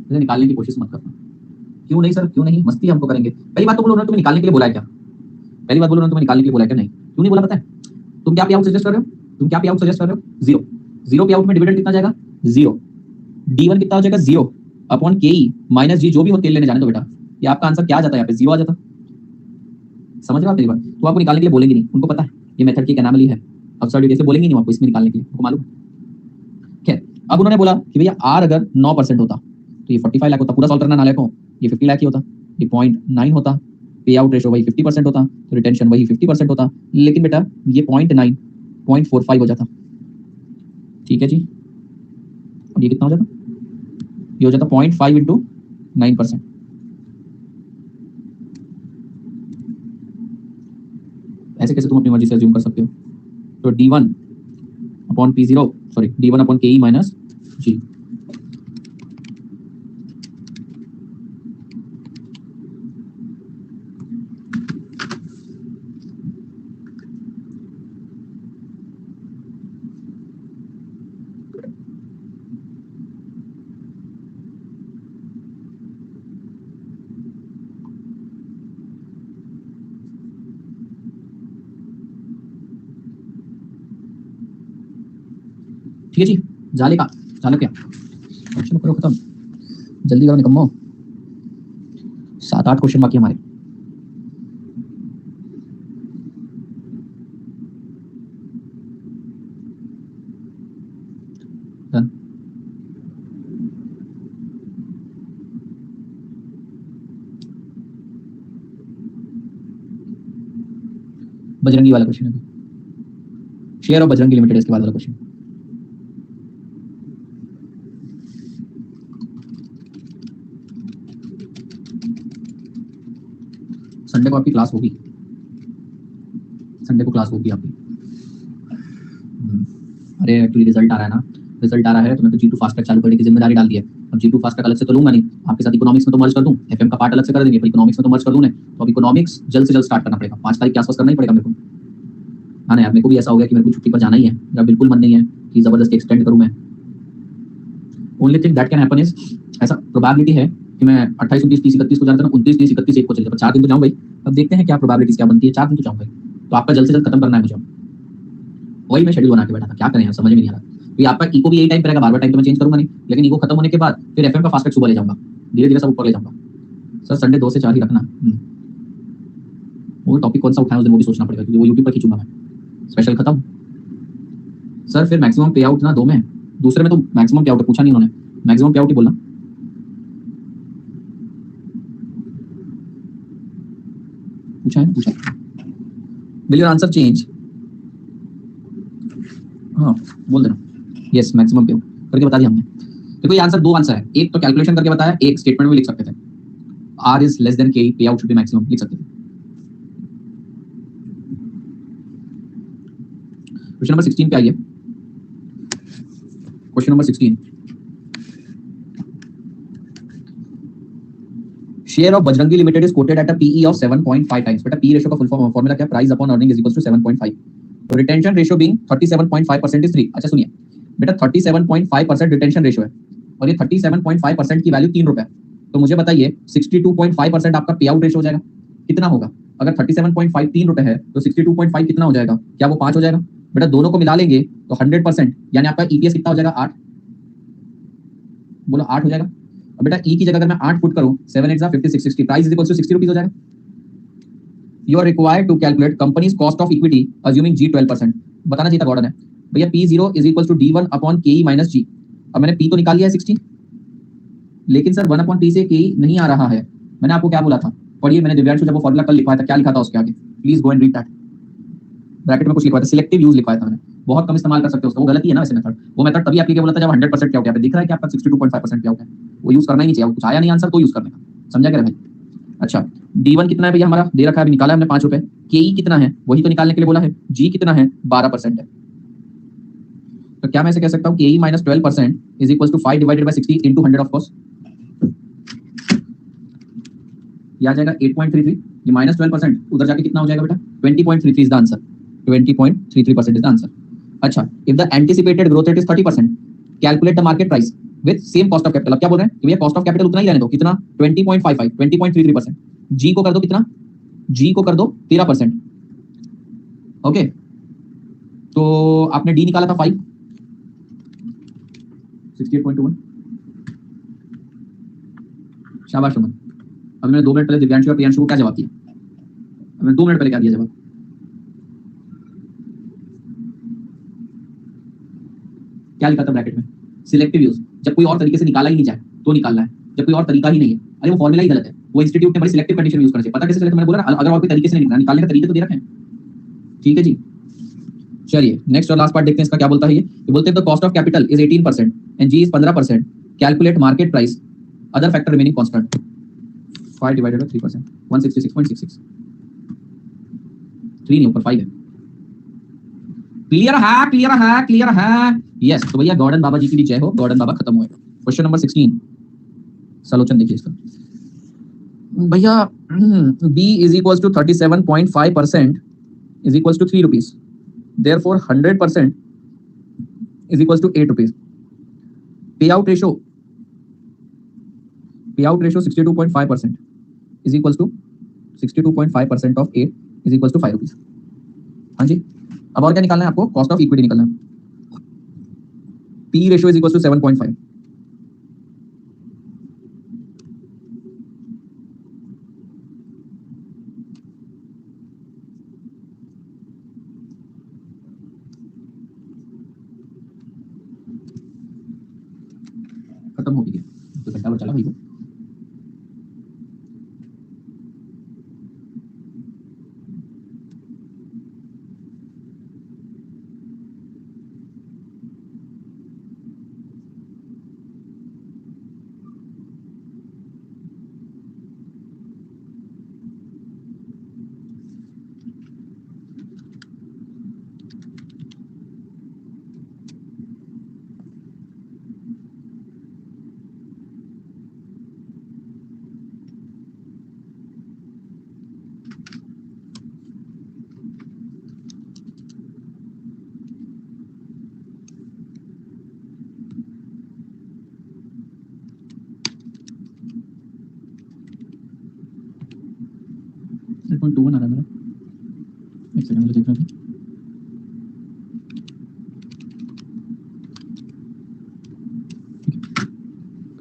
Speaker 1: मुझे निकालने की कोशिश मत करना। क्यों नहीं सर, क्यों नहीं? मस्ती हमको करेंगे। पहली बात तो बोलो, उन्होंने तुम्हें निकालने के लिए बोला है क्या? पहली बात बोलो, उन्होंने तुम्हें निकालने के लिए बोला है क्या? नहीं। क्यों नहीं बोला पता है? तुम क्या पे आउट सजेस्ट कर रहे हो? 0। 0 पे आउट में डिविडेंड कितना जाएगा? 0। D1 कितना हो जाएगा? 0 अपॉन के माइनस जी, जो भी हो तेल लेने जाने दो बेटा। ये आपका आंसर क्या आ जाता है? यहाँ पे 0 आ जाता। समझ रहे हो आप मेरी बात? तो आपको निकालने के लिए बोलेंगे नहीं, उनको पता है ये मेथड की एनामली है। अब्सर्डिटी से बोलेंगे नहीं आपको इसमें निकालने के लिए, आपको मालूम। खैर, अब उन्होंने बोला कि भैया आर अगर 9% होता तो ये 45 लाख होता। पूरा सॉल्व करना नालायक हो, ये 50 लाख ही होता। ये 0.9 होता, पे आउट रेशो वही 50% होता, तो रिटेंशन वही 50% होता। लेकिन बेटा ये 0.9 0.45 हो जाता। ठीक है जी, और ये कितना हो जाता? ये हो जाता 0.5 इंटू 9%। ऐसे कैसे तुम अपनी मर्जी से अज्यूम कर सकते हो? तो d1 upon p0 sorry d1 upon ke minus g। ठीक है जी, जाले का चालक क्या, चलो करो खत्म, जल्दी करो निकम्मो। 7-8 क्वेश्चन बाकी हमारे। डन। बजरंगी वाला क्वेश्चन है, शेयर ऑफ बजरंगी लिमिटेड इसके बाद वाला क्वेश्चन। संडे को आपकी क्लास होगी, संडे को क्लास होगी आपकी। अरे एक्चुअली रिजल्ट आ रहा है ना, रिजल्ट आ रहा है तो मैं तो G2 फास्ट ट्रैक चालू करने की जिम्मेदारी डाल दी है। अब G2 फास्ट ट्रैक अलग से तो लूंगा नहीं, आपके साथ इकोनॉमिक्स में तो मर्ज कर दूं, एफएम का पार्ट अलग से कर देंगे, पर इकोनॉमिक्स में तो मर्ज कर दूं ना, तो अब इकोनॉमिक्स जल्द से जल्द स्टार्ट करना पड़ेगा, 5 तारीख के आसपास करना ही पड़ेगा मेरे को। हाँ ना यार, मेरे को भी ऐसा हो गया कि मेरे को छुट्टी पर जाना ही है, मेरा बिल्कुल मन नहीं है कि जबरदस्ती एक्सटेंड करूं मैं। Only thing that can happen is, ऐसा प्रोबेबिलिटी है कि मैं 28 29 30 31 को जाता हूं, 29 30 31 1 को चले जाऊं, 4 दिन तो जाऊं भाई। अब देखते हैं क्या प्रोबेबिलिटीज क्या बनती है, 4 दिन तो जाऊं भाई। तो आपका जल्द से जल्द खत्म करना है मुझे, वही मैं शेड्यूल बना के बैठा था, क्या करें यार समझ में नहीं आ रहा। तो आपका इको भी यही टाइम करेगा, बार-बार टाइम तो मैं चेंज करूंगा नहीं, लेकिन इको खत्म होने के बाद फिर एफएम का फास्ट ट्रैक सुबह ले जाऊंगा, धीरे-धीरे सब ऊपर ले जाऊंगा। सर संडे 2 से 4 ही रखना। वो टॉपिक कौन सा उठाएं उस दिन वो भी सोचना पड़ेगा, क्योंकि वो यूट्यूब पर खींचूंगा मैं। स्पेशल खत्म। सर फिर मैक्सिमम पे आउट ना 2 में, दूसरे में तो मैक्सिमम पे आउट पूछा नहीं उन्होंने, मैक्सिमम पे आउट ही बोलना। पूछा है, पूछा। Will your answer change? हाँ बोल देना यस, मैक्सिमम पे आउट करके बता दिया हमने। देखो ये आंसर 2 आंसर है, एक तो कैलकुलेशन करके बताया, एक स्टेटमेंट में लिख सकते थे, आर इज लेस देन के, पे आउट शुड बी मैक्सिमम लिख सकते थे। क्वेश्चन नंबर 16 पे आइए, question number 16। Share of Bajrangi limited is quoted at a PE of 7.5 times. बेटा पी रेशियो का फुल फॉर्मूला क्या है? Price upon earning is equal to 7.5। तो रिटेंशन रेशियो बीइंग 37.5% इज 3। अच्छा सुनिए बेटा, 37.5% रिटेंशन रेशियो है और ये 37.5% की वैल्यू 3 रुपए। तो मुझे बताइए 62.5% आपका पे आउट रेशियो हो जाएगा, कितना होगा? अगर 37.5 3 रुपए है तो 62.5 कितना हो जाएगा? क्या वो 5 हो जाएगा? बेटा दोनों को मिला लेंगे तो 100%, यानी आपका ईपीएस कितना हो जाएगा? 8। बोलो 8 हो जाएगा। अब बेटा ई की जगह अगर मैं 8 पुट करूं, 7 8 56 60, price is equal to 60 rupees हो जाएगा। You are required to calculate companies cost of equity assuming G 12%। बताना चाहिए था गॉर्डन है भैया, P0 is equal to D1 upon KE minus G। अब मैंने P तो निकाल लिया है 60, लेकिन सर 1 अपॉन P से KE नहीं आ रहा है। मैंने आपको क्या बोला था? पढ़िए, मैंने दिव्यांशु जब वो फॉर्मूला कल लिखवाया था, क्या लिखा था उसके आगे? Please go and read that. Bracket में कुछ लिखवाया था, सिलेक्टिव यूज लिखवाया था मैंने, बहुत कम इस्तेमाल कर सकते हो उसका, वो गलती है ना वैसे मेथड। वो मेथड तभी आपके बोला था जब 100% क्या हो गया, दिख रहा है कि आपका 62.5% क्या हो गया, वो यूज करना ही नहीं चाहिए। कुछ आया नहीं आंसर तो यूज करने का, समझा क्या भाई? अच्छा D1 कितना है भैया हमारा? दे रखा है, अभी निकाला है हमने 5 रुपए। KE कितना है वही तो निकालने के लिए बोला है। G कितना है? 12% है। तो क्या मैं ऐसे कह सकता हूँ KE minus 12% is equal to 5 divided by 60 into 100 of course, ये आ जाएगा 8.33। ये माइनस 12%, उधर जाके कितना हो जाएगा बेटा? 20.33 is the answer, 20.33% is the answer. अच्छा, if the anticipated growth rate is 30%, calculate the market price with same cost of capital. अब क्या बोल रहे हैं कि भैया कॉस्ट ऑफ कैपिटल उतना ही रहने दो, कितना? 20.55, 20.33%। जी को कर दो कितना? जी को कर दो 13%। ओके, तो आपने डी निकाला था 5, 68.21। शाबाश सुमन। अब मैंने 2 मिनट पहले दिव्यांशु और प्रियांशु को क्या जवाब दिया? मैंने 2 मिनट पहले क्या दिया जवाब? क्या लिखा था ब्रैकेट में? Selective use. जब कोई और तरीके से निकाला ही नहीं जाए तो निकालना है, जब कोई और तरीका ही नहीं है। अरे वो फॉर्मूला ही गलत है, वो इंस्टीट्यूट ने बड़ी सिलेक्टिव कंडीशन यूज करनी चाहिए। पता कैसे चले? तो मैंने बोला ना, अगर और कोई तरीके से नहीं निकालना, निकालने का तरीके तो दे रखे हैं। ठीक है जी, चलिए नेक्स्ट और लास्ट पार्ट देखते हैं, इसका क्या बोलता है ये बोलते हैं the cost of capital is 18% and G is 15%, calculate market price, other factor remaining constant. 5 divided by 3%, 166.66। 3 नहीं ऊपर 5 है। क्लियर है, क्लियर है, क्लियर है। यस, तो भैया गॉर्डन बाबा जी की भी जय हो, गॉर्डन बाबा खत्म हुए। क्वेश्चन नंबर 16 सलोचन देखिए इसका भैया। b is equals to 37.5% is equals to 3 rupees, therefore 100% is equals to 8 rupees. payout ratio 62.5% is equals to 62.5% of 8 is equals to 5 rupees. हाँ जी, अब और क्या निकालना है आपको? कॉस्ट ऑफ इक्विटी निकालना है। p ratio is equal to 7.5। खत्म हो गया तो घंटा भर चला भाई को। पॉइंट 2 आ रहा है मेरा, एक सेकंड मुझे देखना है।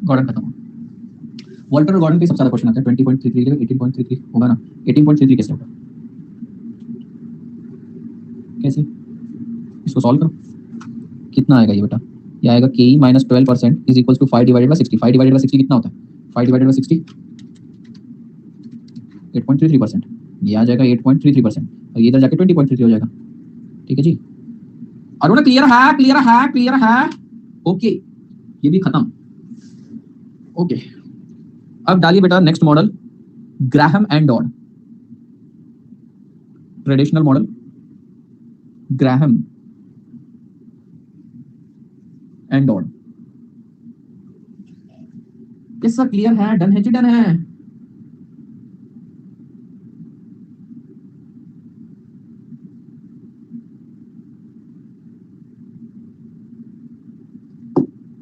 Speaker 1: गॉर्डन खत्म। वॉल्टर और गॉर्डन के सबसे ज्यादा क्वेश्चन आते हैं। 20.33 18.33 होगा ना? 18.33 कैसे होगा? कैसे इसको सॉल्व करो। कितना आएगा ये बेटा? ये आएगा ke minus 12% is equals to 5 divided by 60। 5 divided by 60 कितना होता है? 5 divided by 60 8.33%। ये आ जाएगा 8.33% और ये इधर जाके 20.33 हो जाएगा। ठीक है जी, अरुण क्लियर है, क्लियर है, क्लियर है। ओके, ये भी खत्म। ओके, अब डालिए बेटा next model, Graham and Dodd. Traditional model Graham and Dodd. किसका क्लियर है? डन है जी, डन है।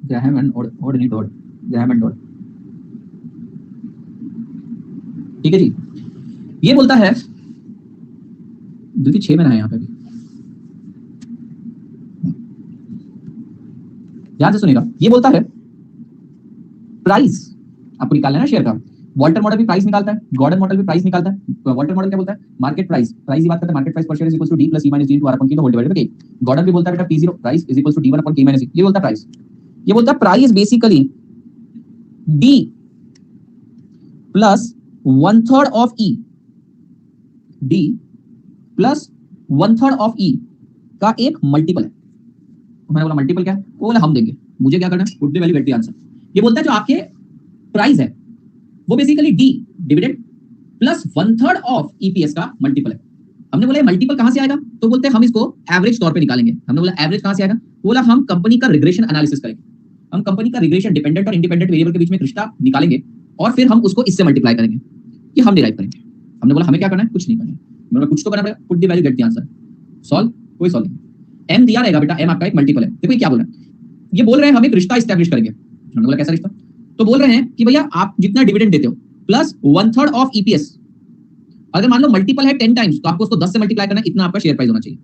Speaker 1: ग्राहम एंड डॉड नहीं डॉड, ग्राहम एंड डॉड। ठीक है जी, ये बोलता है, देखिए 6 में है यहाँ पे भी, ध्यान से सुनिएगा। ये बोलता है प्राइस आपको निकालना है ना शेयर का। वॉल्टर मॉडल भी प्राइस निकालता है, गॉर्डन मॉडल भी प्राइस निकालता है। वॉल्टर मॉडल क्या बोलता है? मार्केट प्राइस, प्राइस की बात करता है। मार्केट प्राइस पर share is equal to d plus e minus d into r upon k whole divided by k। Gordon भी बोलता है बेटा p0 price is equal to d1 upon k minus e। ये बोलता है प्राइस, ये बोलता है price basically d plus 1/3 of e, d plus 1/3 of e का एक मल्टीपल है। मैंने बोला मल्टीपल क्या है? वो बोला हम देंगे, मुझे क्या करना है? Put the value get the answer. ये बोलता है जो आपके प्राइस है वो basically D dividend plus 1/3 of EPS का मल्टीपल है। हमने बोला मल्टीपल कहां से आएगा? तो बोलते हैं हम इसको एवरेज तौर पे निकालेंगे। हमने बोला एवरेज कहां से आएगा? बोला हम कंपनी का रिग्रेशन एनालिसिस करेंगे। हम कंपनी का रिग्रेशन डिपेंडेंट और इंडिपेंडेंट वेरिएबल के बीच में रिश्ता निकालेंगे और फिर हम उसको इससे मल्टीप्लाई करेंगे। ये हम डिराइव करेंगे। हमने बोला हमें क्या करना है? कुछ नहीं करना है। मैंने कुछ तो करना पड़ेगा, put the value get the answer. Solve, कोई सॉल्व नहीं। एम दिया रहेगा बेटा, एम आपका एक मल्टीपल है। देखो ये क्या बोल रहा है, ये बोल रहे हैं हम एक रिश्ता एस्टैब्लिश करेंगे। हमने बोला कैसा रिश्ता? तो बोल रहे हैं कि भैया आप जितना डिविडेंड देते हो प्लस 1/3 ऑफ ईपीएस, अगर मान लो मल्टीपल है 10 टाइम्स तो आपको उसको 10 से मल्टीप्लाई करना है, इतना आपका शेयर प्राइस होना चाहिए।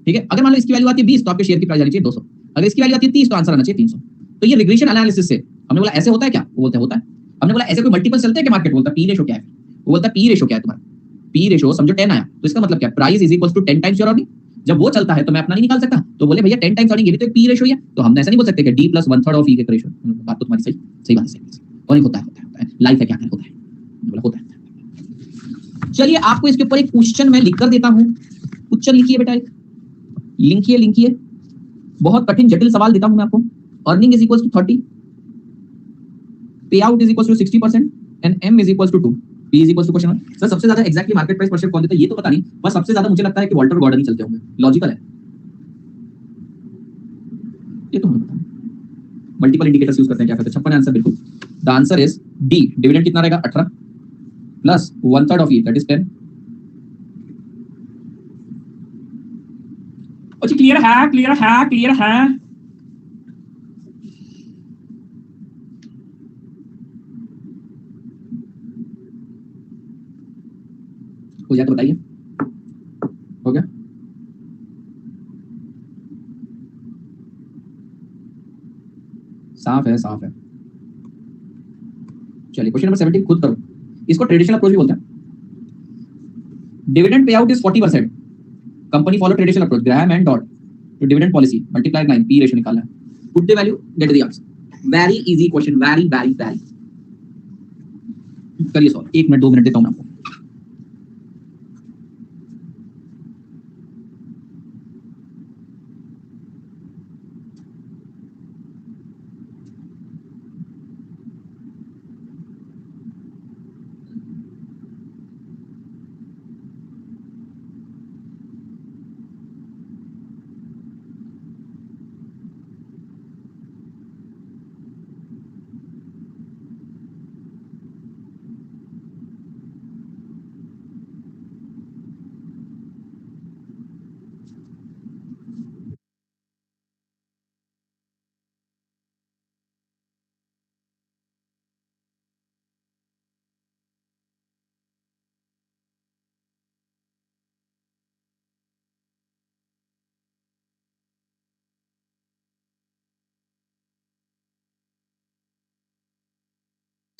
Speaker 1: ठीक है, अगर मान लो इसकी वैल्यू आती है 20 तो आपके शेयर की प्राइस आनी चाहिए 200। अगर इसकी वैल्यू आती है 30 तो आंसर आना चाहिए 300। तो ये रिग्रेशन एनालिसिस से हमने बोला ऐसे होता है क्या? वो बोलते हैं होता है। हमने बोला ऐसे कोई मल्टीपल चलते हैं क्या मार्केट? बोलता है पी रेशो क्या है? वो बोलता है पी रेशो क्या है तुम्हारा? पी रेशो समझो 10 आया तो इसका मतलब क्या? Price is equal to 10 times your earning. जब वो चलता है तो मैं अपना नहीं निकाल सकता। तो बोले भैया 10 टाइम्स अर्निंग ये भी तो एक पी रेशो है, तो हम ऐसा नहीं बोल सकते कि डी प्लस 1/3 ऑफ ई के रेशो। बात तो तुम्हारी सही बात है। और एक होता है लाइफ है क्या होता है? बोला होता है। चलिए आपको इसके ऊपर एक क्वेश्चन मैं लिख कर देता हूं। क्वेश्चन लिखिए बेटा, एक लिखिए। बहुत कठिन जटिल सवाल देता हूं मैं आपको। Earning is equal to 30, pay out is equal to 60% and M is equal to 2। P is equal to question sir सबसे ज्यादा एक्जैक्टली मार्केट प्राइस पर शेयर कौन देता है ये तो पता नहीं, बस सबसे ज्यादा मुझे लगता है कि वॉल्टर गॉर्डन ही चलते होंगे, लॉजिकल है ये तो हमें पता है। मल्टीपल इंडिकेटर्स यूज करते हैं क्या करते हैं, 56 आंसर बिल्कुल। The answer is D, dividend कितना रहेगा 18 plus 1/3 of E that is 10। अच्छा क्लियर है, क्लियर है, क्लियर है। हो जाए तो बताइए, हो गया? साफ है, साफ है। चलिए क्वेश्चन नंबर 17 खुद करो, इसको ट्रेडिशनल अप्रोच भी बोलते हैं। Dividend pay out is 40%, company follow traditional approach, Graham and dot to dividend policy multiply 9 p ratio निकालना है, put the value get the answer, very easy question, very करिए solve, 1 minute 2 minute देता हूं मैं आपको।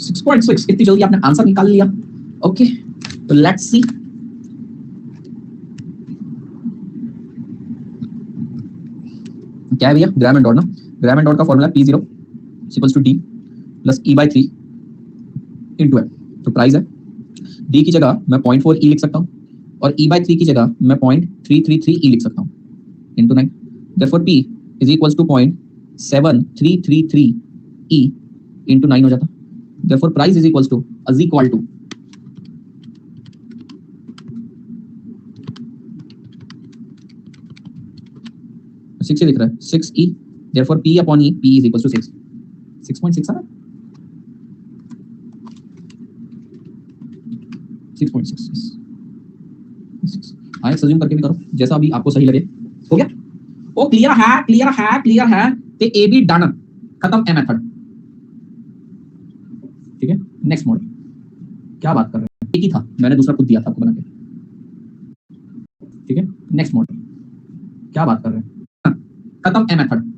Speaker 1: सिक्स पॉइंट सिक्स, इतनी जल्दी आपने आंसर निकाल लिया। ओके तो लेट्स सी, क्या है भैया ग्राम एंड डॉट ना, ग्राम एंड डॉट का formula P0 equals to D plus E/3 into है, तो प्राइस है D की जगह मैं 0.4 E लिख सकता हूं और E/3 की जगह मैं 0.333 E लिख सकता हूं into 9, therefore P is equals to 0.7333 E into 9 हो जाता, therefore price is equal to 6 लिख रहा है 6E, therefore P upon E, P is equals to 6, 6.6 है ना, 6.6 हाँ सज्यूम करके भी करो जैसा अभी आपको सही लगे। हो गया, ओ क्लियर है, क्लियर है, क्लियर है, ते ए बी डन, खत्म ए मेथड। ठीक है नेक्स्ट मॉडल, क्या बात कर रहे हैं, एक ही था मैंने दूसरा खुद दिया था आपको बना के। ठीक है नेक्स्ट मॉडल, क्या बात कर रहे हैं, खत्म ए मेथड।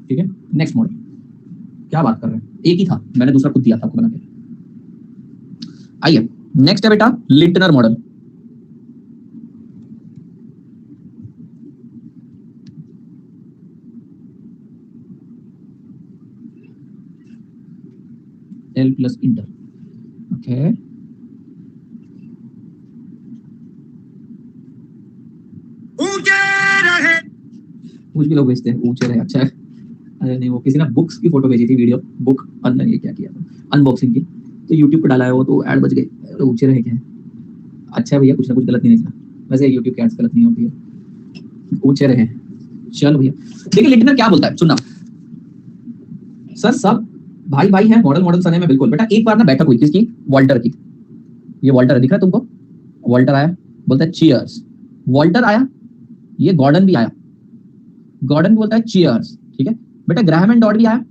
Speaker 1: ठीक है नेक्स्ट मॉडल, क्या बात कर रहे हैं, एक ही था मैंने दूसरा खुद दिया था आपको बना के। आइए नेक्स्ट है बेटा Lintner model. L plus inter, okay कुछ भी लोग भेजते हैं ऊंचे रहे, अच्छा है। अरे नहीं वो किसी ने बुक्स की फोटो भेजी थी, वीडियो बुक अंदर ये क्या किया था अनबॉक्सिंग की, तो यूट्यूब पे डाला है वो, तो ऐड बज गई, ऊंचे रहे क्या है। अच्छा है भैया कुछ ना कुछ गलत नहीं निकला, वैसे यूट्यूब की एड्स गलत नहीं होती है, ऊंचे रहे। चलो भैया देखिए लिंटनर क्या बोलता है, सुनना सर सब भाई भाई है, मॉडल मॉडल सने में बिल्कुल। बेटा एक बार ना बैठक हुई किसकी, वॉल्टर की, ये वॉल्टर है दिख रहा है तुमको, वॉल्टर आया बोलता है चीयर्स, वॉल्टर आया, ये गॉर्डन भी आया, गॉर्डन भी बोलता है चीयर्स। ठीक है बेटा ग्राहम एंड डॉट भी आया,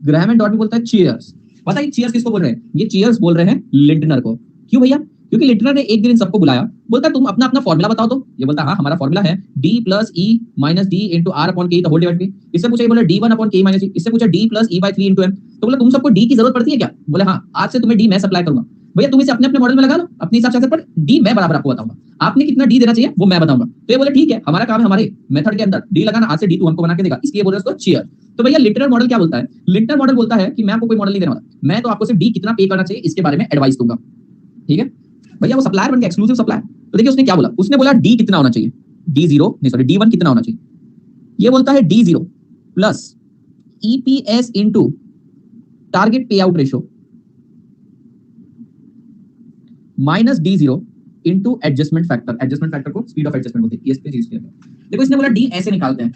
Speaker 1: ग्राहम एंड डॉट भी बोलता है चीयर्स। पता है चीयर्स किसको बोल रहे हैं, ये चीयर्स बोल रहे हैं लिंटनर को। क्यों भैया, क्योंकि लिंटनर ने एक दिन इन सबको बुलाया बोलता है तुम अपना अपना फॉर्मूला बताओ। तो ये बोलता है हाँ हमारा फॉर्मूला है d plus E minus D into R upon K the whole divide B. इससे पूछा ये बोला d1 अपॉन के माइनस, इससे पूछा d प्लस ई बाय 3 इंटू m। तो बोला तुम सबको d की जरूरत पड़ती है क्या? बोले हाँ आज से तुम्हें d मैं सप्लाई करूंगा। भैया तुम इसे अपने अपने मॉडल में लगा लो, अपने हिसाब से आंसर, पर d मैं बराबर आपको बताऊंगा, आपने कितना d देना चाहिए वो मैं बताऊंगा। तो ये बोले ठीक है, हमारा काम है हमारे मेथड के अंदर d लगाना, आज से d तू हमको बना के देगा, इसलिए बोल रहे हैं उसको चीयर। तो भैया लिटरल मॉडल क्या बोलता है? लिटरल मॉडल बोलता है कि मैं आपको कोई मॉडल नहीं देने वाला, मैं तो आपको सिर्फ d कितना पे करना चाहिए इसके बारे में एडवाइस दूंगा। ठीक है भैया, वो सप्लायर बन गया, एक्सक्लूसिव सप्लायर। तो देखिए उसने क्या बोला, उसने बोला d कितना होना चाहिए, d0 नहीं सॉरी d1 कितना होना चाहिए। ये बोलता है d0 plus EPS into target payout ratio minus d0 into adjustment factor. Adjustment factor को स्पीड ऑफ एडजस्टमेंट बोलते हैं, ESP यूज किया गया। देखो इसने बोला d ऐसे निकालते हैं,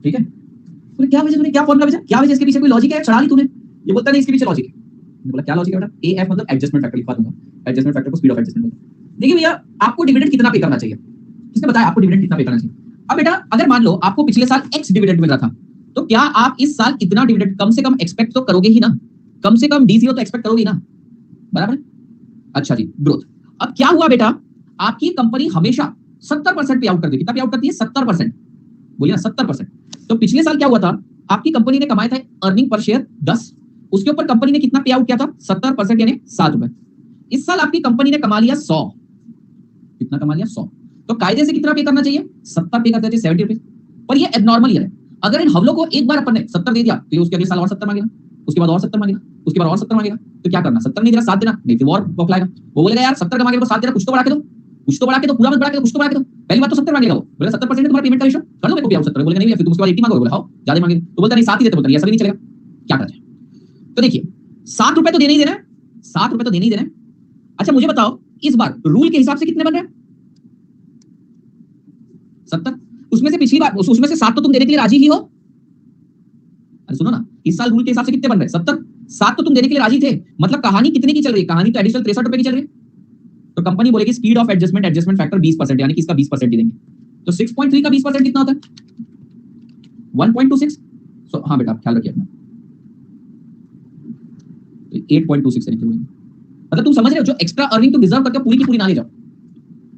Speaker 1: ठीक है। तूने क्या वजह, तूने क्या फॉर्मूला भेजा, क्या वजह, इसके पीछे कोई लॉजिक है, चढ़ा ली तूने। ये बोलता नहीं इसके पीछे लॉजिक है। मैंने बोला क्या लॉजिक है बेटा? AF मतलब एडजस्टमेंट फैक्टर लिखवा दूंगा, एडजस्टमेंट फैक्टर को स्पीड ऑफ एडजस्टमेंट बोलते हैं। देखिए भैया आपको डिविडेंड कितना पे करना चाहिए, किसने बताया आपको डिविडेंड कितना पे करना चाहिए? अब बेटा अगर मान लो आपको पिछले साल x डिविडेंड मिल रहा था, तो क्या आप इस साल इतना डिविडेंड कम से कम एक्सपेक्ट तो करोगे ही ना, कम से कम d0 तो एक्सपेक्ट करोगे ना, बराबर है। अच्छा जी, ग्रोथ। अब क्या हुआ बेटा, आपकी कंपनी हमेशा 70% पे आउट कर देगी। कितना पे आउट करती है? 70%। बोलिए ना 70%। तो पिछले साल क्या हुआ था, आपकी कंपनी ने कमाया था अर्निंग पर शेयर 10, उसके ऊपर कंपनी ने कितना पे आउट किया था? 70% यानी 7 रुपए। इस साल आपकी कंपनी ने कमा लिया 100। कितना कमा लिया? 100। तो कायदे से कितना पे करना चाहिए? 70 पे करना चाहिए, 70 रुपीज। पर ये एबनॉर्मल ईयर है। अगर इन हम लोग को एक बार अपन ने 70 दे दिया तो ये उसके अगले साल और 70 मांगेगा, उसके बाद और 70 मांगेगा, उसके बाद और 70 मांगेगा। तो क्या करना? 70 नहीं देना 7 देना, नहीं फिर और बौखलाएगा। वो बोलेगा यार 70 का मांगे तो 7 देना, कुछ तो बढ़ा के दो, कुछ तो बढ़ा के दो, पूरा मत बढ़ा के दो, कुछ तो बढ़ा के दो। पहली बात तो 70 मांगेगा, वो बोलेगा 70% तुम्हारा पेमेंट का रेशो कर दो मेरे को भी आउट 70। बोलेगा नहीं फिर तुम उसके बाद 80 मांगोगे, बोला हां ज्यादा मांगेगा, तो बोलता नहीं 7 ही देते, बोलता नहीं ऐसा भी नहीं चलेगा। क्या करा जाए? तो देखिए 7 रुपए तो देना ही देना है, 7 रुपए तो देना ही देना है। अच्छा मुझे बताओ इस बार रूल के हिसाब से कितने बन रहे हैं? 70। उसमें से पिछली बार उसमें से 7 तो तुम देने के लिए राजी ही हो। अरे सुनो ना, इस साल रूल के हिसाब से कितने बन रहे हैं? 70। 7 तो तुम देने के लिए राजी थे, मतलब कहानी कितने की चल रही है? कहानी तो एडिशनल 63 रुपए की चल रही है। तो कंपनी बोलेगी speed of adjustment adjustment factor 20%, यानी कि इसका 20% ही देंगे। तो 6.3 का 20% कितना होता है? 1.26। सो हाँ बेटा ख्याल रखिए अपना, 8.26 है। मतलब तुम समझ रहे हो, जो एक्स्ट्रा अर्निंग तुम डिजर्व करते हो पूरी की पूरी ना ले जाओ।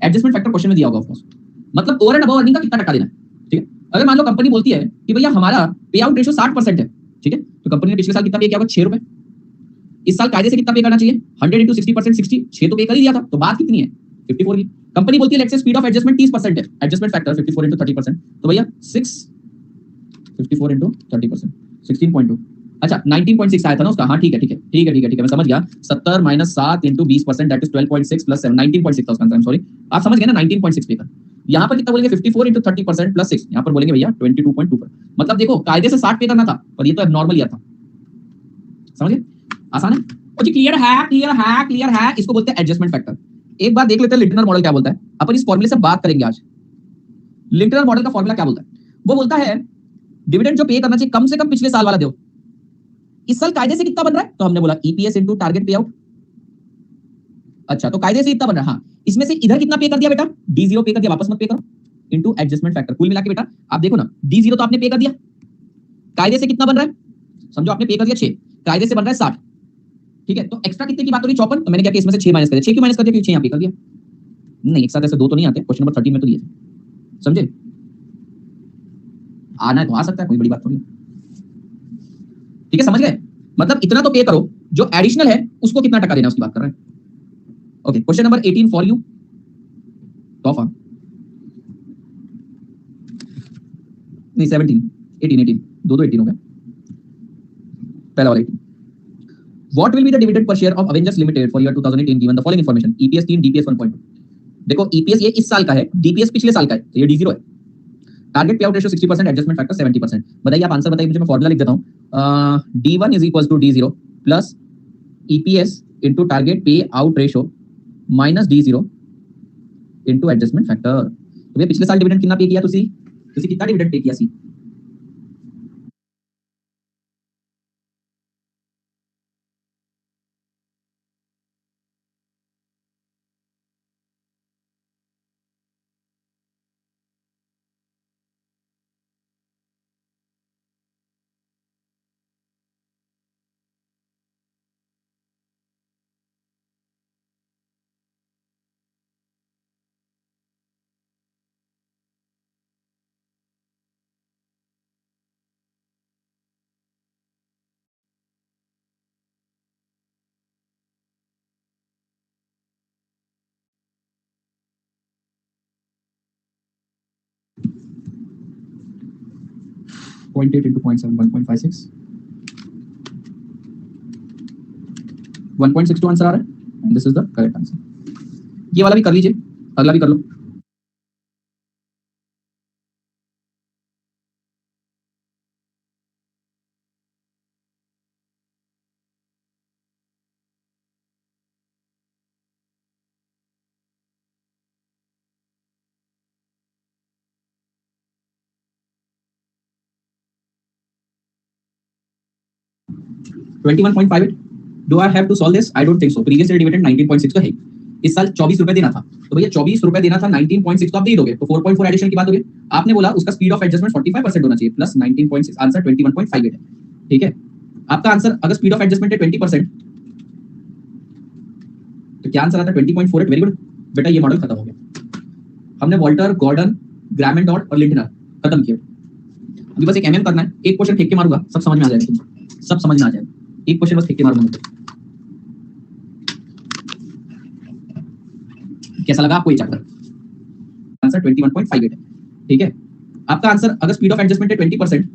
Speaker 1: एडजस्टमेंट फैक्टर क्वेश्चन में दिया होगा ऑफ कोर्स, मतलब ओवर एंड अबव अर्निंग का कितना टक्का देना है। ठीक है, अगर मान लो कंपनी बोलती है कि भैया हमारा पे आउट रेशियो 60% है, ठीक है, तो कंपनी ने पिछले साल कितना पे किया होगा? 6 रुपए। इस साल कायदे से कितना पे करना चाहिए? 100 इंटू 60%, 60, 6 तो पे कर ही दिया था, तो बात कितनी है? 54 की। कंपनी बोलती है let's say speed of adjustment 30% है, एडजस्टमेंट फैक्टर 54 इंटू 30%, तो भैया 6 54 इंटू 30%, 16.2। अच्छा 19.6 आया था ना उसका, हाँ ठीक है ठीक है ठीक है ठीक है ठीक है, मैं समझ गया। 70 minus 7 into 20% that is 12.6 plus 7, 19.6 था उसका आंसर, सॉरी। आप समझ गए ना, 19.6 पे कर। यहाँ पर कितना बोलेंगे? 54 इंटू 30% प्लस 6, यहाँ पर बोलेंगे भैया 22.2 पर। मतलब देखो कायदे से 60 पे करना था, पर ये तो नॉर्मल ईयर था। समझे? आसान है। और जी क्लियर है, क्लियर है, क्लियर है। इसको बोलते हैं एडजस्टमेंट फैक्टर। एक बार देख लेते हैं लिटनर मॉडल क्या बोलता है, अपन इस फॉर्मूले से बात करेंगे आज। लिटनर मॉडल का फॉर्मूला क्या बोलता है? वो बोलता है डिविडेंड जो पे करना चाहिए कम से कम पिछले साल वाला दो। इस साल कायदे से कितना बन रहा है? तो हमने बोला ईपीएस इंटू टारगेट पे आउट। अच्छा तो कायदे से इतना बन रहा है, हाँ। इसमें से इधर कितना पे कर दिया बेटा? D0 पे कर दिया, वापस मत पे करो, इंटू एडजस्टमेंट फैक्टर। कुल मिला के बेटा आप देखो ना, D0 तो आपने पे कर दिया, कायदे से कितना बन रहा है? समझो आपने पे कर दिया 6, कायदे से बन रहा है 60। ठीक है, तो एक्स्ट्रा कितने की बात हो रही? 54। तो मैंने क्या किया, इसमें से 6 माइनस कर दिया। 6 क्यों माइनस कर दिया? क्योंकि 6 यहाँ पे कर दिया। नहीं एक साथ ऐसे दो तो नहीं आते, क्वेश्चन नंबर 13 में तो दिए थे। समझे? आना है तो आ सकता है, कोई बड़ी बात थोड़ी। ठीक है, समझ गए? मतलब इतना तो पे करो, जो एडिशनल है उसको कितना टका देना उसकी बात कर रहे हैं। Okay, question number 18 for you. तोहफा नहीं 17, 18 दो 18 हो गया, पहला वाला 18। What will be the dividend per share of Avengers Limited for year 2018 given the following information? EPS 3, DPS 1.2। देखो EPS ये इस साल का है, DPS पिछले साल का है, तो ये D0 है। Target payout ratio 60%, adjustment factor 70%। बताइए आप आंसर बताइए मुझे, मैं फॉर्मूला लिख देता हूं। D1 is equal to D0 plus EPS into target payout ratio minus D0 into adjustment factor. तो भैया पिछले साल डिविडेंड कितना पे किया तुसी? तुसी कितना डिविडेंड पे किया सी? 0.8 into 0.7 1.56 1.62 आंसर आ रहा है and this is the correct answer. ये वाला भी कर लीजिए, अगला भी कर लो। $21.58 do I have to solve this? I don't think so. Previous year dividend 19.6 तो है, इस साल 24 रुपए देना था, तो भैया 24 रुपए देना था, 19.6 तो आप दे दोगे, तो 4.4 एडिशन की बात होगी। आपने बोला उसका स्पीड ऑफ एडजस्टमेंट 45% होना चाहिए प्लस 19.6, आंसर 21.58 है। ठीक है, आपका आंसर अगर स्पीड ऑफ एडजस्टमेंट है 20%, तो क्या आंसर आता है 20.48। वेरी गुड बेटा, ये मॉडल खत्म हो गया। हमने Walter, Gordon, Graham and Dodd और लिंडनर खत्म किया। अभी बस एक एमएम करना है, एक क्वेश्चन फेंक के मारूंगा, सब समझ में आ जाएगा, सब समझ में आ जाएगा। एक क्वेश्चन बस फेंक के मारूंगा। कैसा लगा आपको ये चैप्टर? आंसर 21.58 है। ठीक है, आपका आंसर अगर स्पीड ऑफ एडजस्टमेंट है 20%,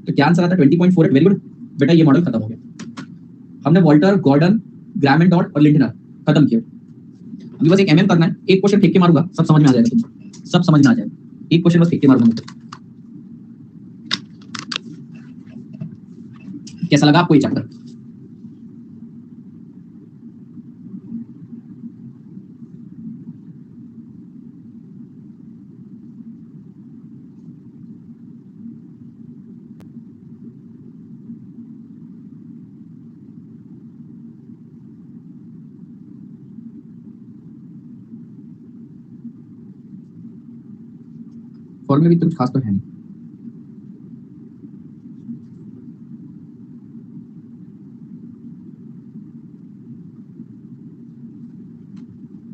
Speaker 1: तो क्या आंसर आता है 20.48। वेरी गुड बेटा, ये मॉडल खत्म हो गया। हमने Walter, Gordon, Graham and Dodd और लिंडनर खत्म किया। अभी बस एक एमएम करना है, एक क्वेश्चन फेंक के मारूंगा, सब समझ में आ जाएगा, तुमको सब समझ में आ जाएगा। एक क्वेश्चन बस फेंक के मारूंगा। कैसा लगा आपको ये चैप्टर? फॉर्मूला भी तो कुछ खास तो है नहीं।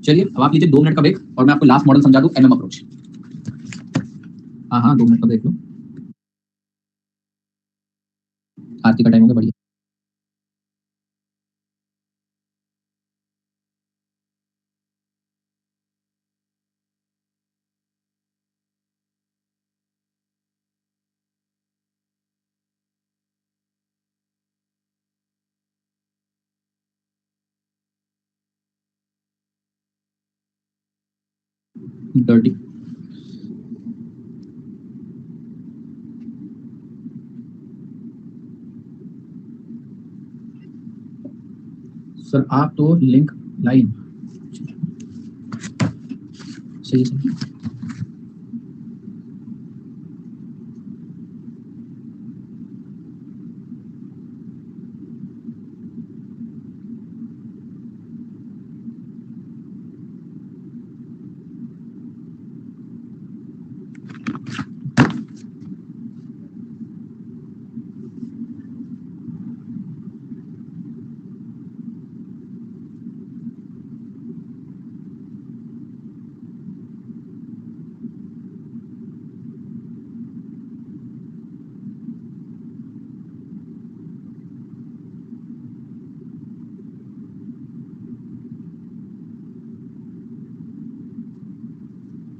Speaker 1: चलिए अब आप लीजिए 2 मिनट का ब्रेक और मैं आपको लास्ट मॉडल समझा दूं, एमएम अप्रोच। हाँ 2 मिनट का ब्रेक लो, आरती का टाइम हो गया, बढ़िया। डर्टी सर, आप तो लिंक लाइन सही सही।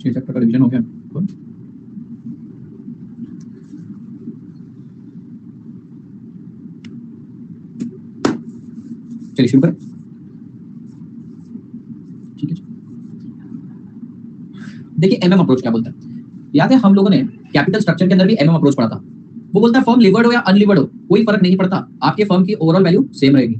Speaker 1: छह चैप्टर का रिवीजन हो गया। चलिए शुरू करें। ठीक है, देखिए एमएम अप्रोच क्या बोलता है। याद है हम लोगों ने कैपिटल स्ट्रक्चर के अंदर भी एमएम अप्रोच पढ़ा था। वो बोलता है फर्म लिवर्ड हो या अनलिवर्ड हो कोई फर्क नहीं पड़ता, आपके फर्म की ओवरऑल वैल्यू सेम रहेगी।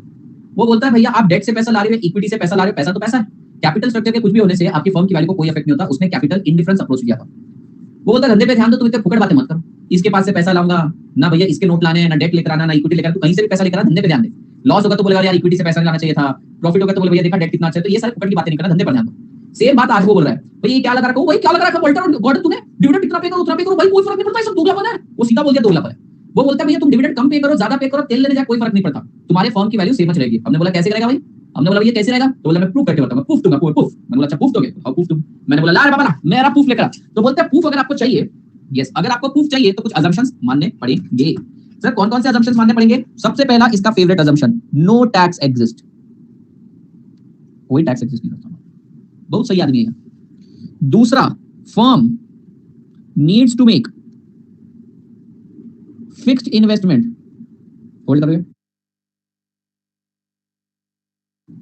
Speaker 1: वो बोलता है भैया आप डेट से पैसा ला रहे हो, इक्विटी से पैसा ला रहे हो, पैसा तो पैसा है। कैपिटल स्ट्रक्चर के कुछ भी होने से आपकी फर्म की वैल्यू को कोई इफेक्ट नहीं होता। उसने कैपिटल इंडिफरेंस अप्रोच लिया था। वो बोलता है धंधे पे ध्यान दो, तुम इतने फुकड़ बातें मत करो, इसके पास से पैसा लाऊंगा ना भैया, इसके नोट लाने हैं ना, डेट लेकर आना ना, इक्विटी लेकर आना, तो कहीं से भी पैसा लेकर आना, धंधे पे ध्यान दे। लॉस होगा तो बोलेगा यार इक्विटी से पैसा लाना चाहिए था, प्रॉफिट होगा तो बोले भैया देखा डेट कितना अच्छा है। तो ये सारे फुकड़ की बातें नहीं करना, धंधे पर ध्यान दो। सेम बात आज वो बोल रहा है, भाई ये क्या लगा रखा हो, भाई क्या लगा रखा वोल्टर और गॉर्डन, तूने डिविडेंड कितना पे करो उतना पे करो, भाई कोई फर्क नहीं पड़ता, ये सब दोगलापन है। वो सीधा बोल दिया दोगलापन है। वो बोलता है भैया तुम डिविडेंड कम पे करो, ज्यादा पे करो, तेल लेने जाए, कोई फर्क नहीं पड़ता, तुम्हारे फर्म की वैल्यू सेम रहेगी। हमने बोला कैसे करेगा भाई, हमने बोला भैया कैसे रहेगा, तो बोला मैं प्रूफ करके बताऊंगा, प्रूफ दूंगा, प्रूफ। मैंने बोला अच्छा प्रूफ दोगे, हां प्रूफ दूं। मैंने बोला ला रे बाबा ला, मेरा प्रूफ लेकर आ। तो बोलते हैं प्रूफ अगर आपको चाहिए, यस अगर आपको प्रूफ चाहिए तो कुछ अजम्पशंस मानने पड़ेंगे। सर कौन कौन से अजम्पशंस मानने पड़ेंगे? सबसे पहला इसका favourite assumption, no tax exist, कोई टैक्स एग्जिस्ट नहीं करता, बहुत सही आदमी है। दूसरा, firm needs to make fixed investment, hold करोगे,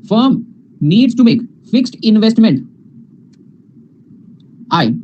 Speaker 1: firm needs to make fixed investment I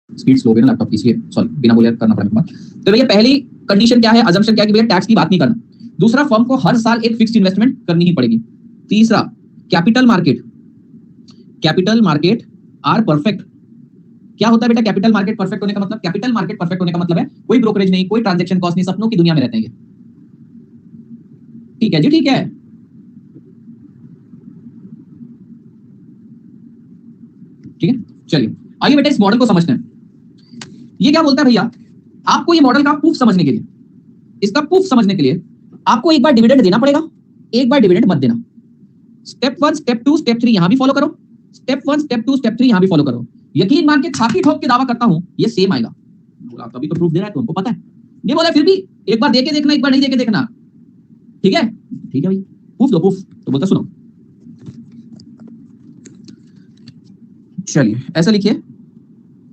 Speaker 1: speed slow है ना लैपटॉप की, इसलिए सॉरी बिना बोले करना पड़ेगा। तो भैया पहली कंडीशन क्या है, अजम्पशन क्या है कि भैया टैक्स की बात नहीं करना। दूसरा, फर्म को हर साल एक फिक्स्ड इन्वेस्टमेंट करनी ही पड़ेगी। तीसरा, कैपिटल मार्केट आर परफेक्ट। क्या होता है बेटा कैपिटल मार्केट परफेक्ट होने का मतलब? कैपिटल मार्केट परफेक्ट होने का मतलब है कोई ब्रोकरेज नहीं, कोई ट्रांजैक्शन कॉस्ट नहीं, सपनों की दुनिया में रहते हैं। ठीक है जी, ठीक है। ठीक है, चलिए आइए बेटा इस मॉडल को समझते हैं। ये क्या बोलता है भैया, आपको ये मॉडल का प्रूफ समझने के लिए, इसका प्रूफ समझने के लिए आपको एक बार डिविडेंड देना पड़ेगा, एक बार डिविडेंड मत देना। स्टेप 1, स्टेप 2, स्टेप 3 यहां भी फॉलो करो, स्टेप 1, स्टेप 2, स्टेप 3 यहां भी फॉलो करो। यकीन मान के छाती ठोक के दावा करता हूं ये सेम आएगा। बोला तभी तो प्रूफ दे रहा है, तुमको पता है। नहीं बोला फिर भी एक बार देके देखना, एक बार नहीं देके देखना। ठीक है, ठीक है भाई, प्रूफ दो प्रूफ। तो बोलता सुनो, चलिए ऐसा लिखिए,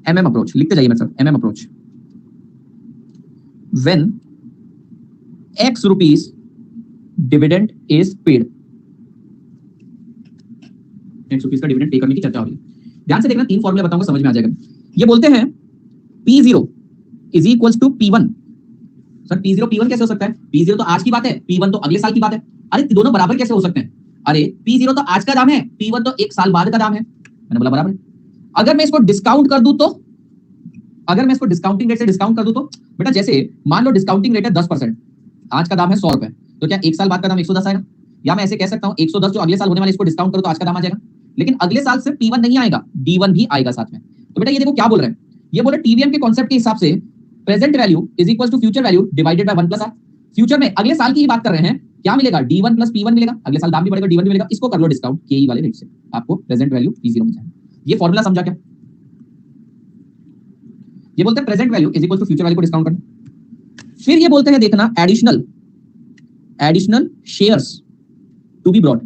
Speaker 1: एमएम अप्रोच लिखते जाइए मेरे साथ। MM approach, when x rupees dividend is paid, x rupees का डिविडेंड पे करने की चर्चा हो रही है। ध्यान से देखना, 3 फॉर्मूले बताऊंगा, समझ में आ जाएगा। ये बोलते हैं P0 is equals to P1। Sir P0 P1 कैसे हो सकता है? P0 तो आज की बात है, P1 तो अगले साल की बात है। अरे दोनों बराबर कैसे हो सकते हैं? अरे P0 तो आज का दाम है, P1 तो 1 साल बाद का दाम है। मैंने बोला बराबर। अगर मैं इसको डिस्काउंट कर दूं तो, अगर मैं इसको डिस्काउंटिंग रेट से डिस्काउंट कर दूं तो बेटा, जैसे मान लो डिस्काउंटिंग रेट है 10%, आज का दाम है 100 रुपए, तो क्या 1 साल बाद का दाम 110 आएगा? या मैं ऐसे कह सकता हूं 110 जो अगले साल होने वाले, इसको डिस्काउंट करो तो आज का दाम आ जाएगा। लेकिन अगले साल सिर्फ P1 नहीं आएगा, D1 भी आएगा साथ में। तो बेटा ये देखो क्या बोल रहे हैं, ये बोल रहे टीवीएम के कॉन्सेप्ट के हिसाब से present value is equal to future value divided by 1 plus R. Future में अगले साल की ही बात कर रहे हैं, क्या मिलेगा? D1 प्लस P1 मिलेगा, अगले साल दाम भी बढ़ेगा, D1 भी मिलेगा। इसको कर लो डिस्काउंट KE वाले रेट से, आपको प्रेजेंट वैल्यू P0 मिल जाएगा। ये फॉर्मूला समझा क्या? ये बोलते हैं present value is equal to future value को डिस्काउंट करना। फिर ये बोलते हैं देखना additional shares to be brought.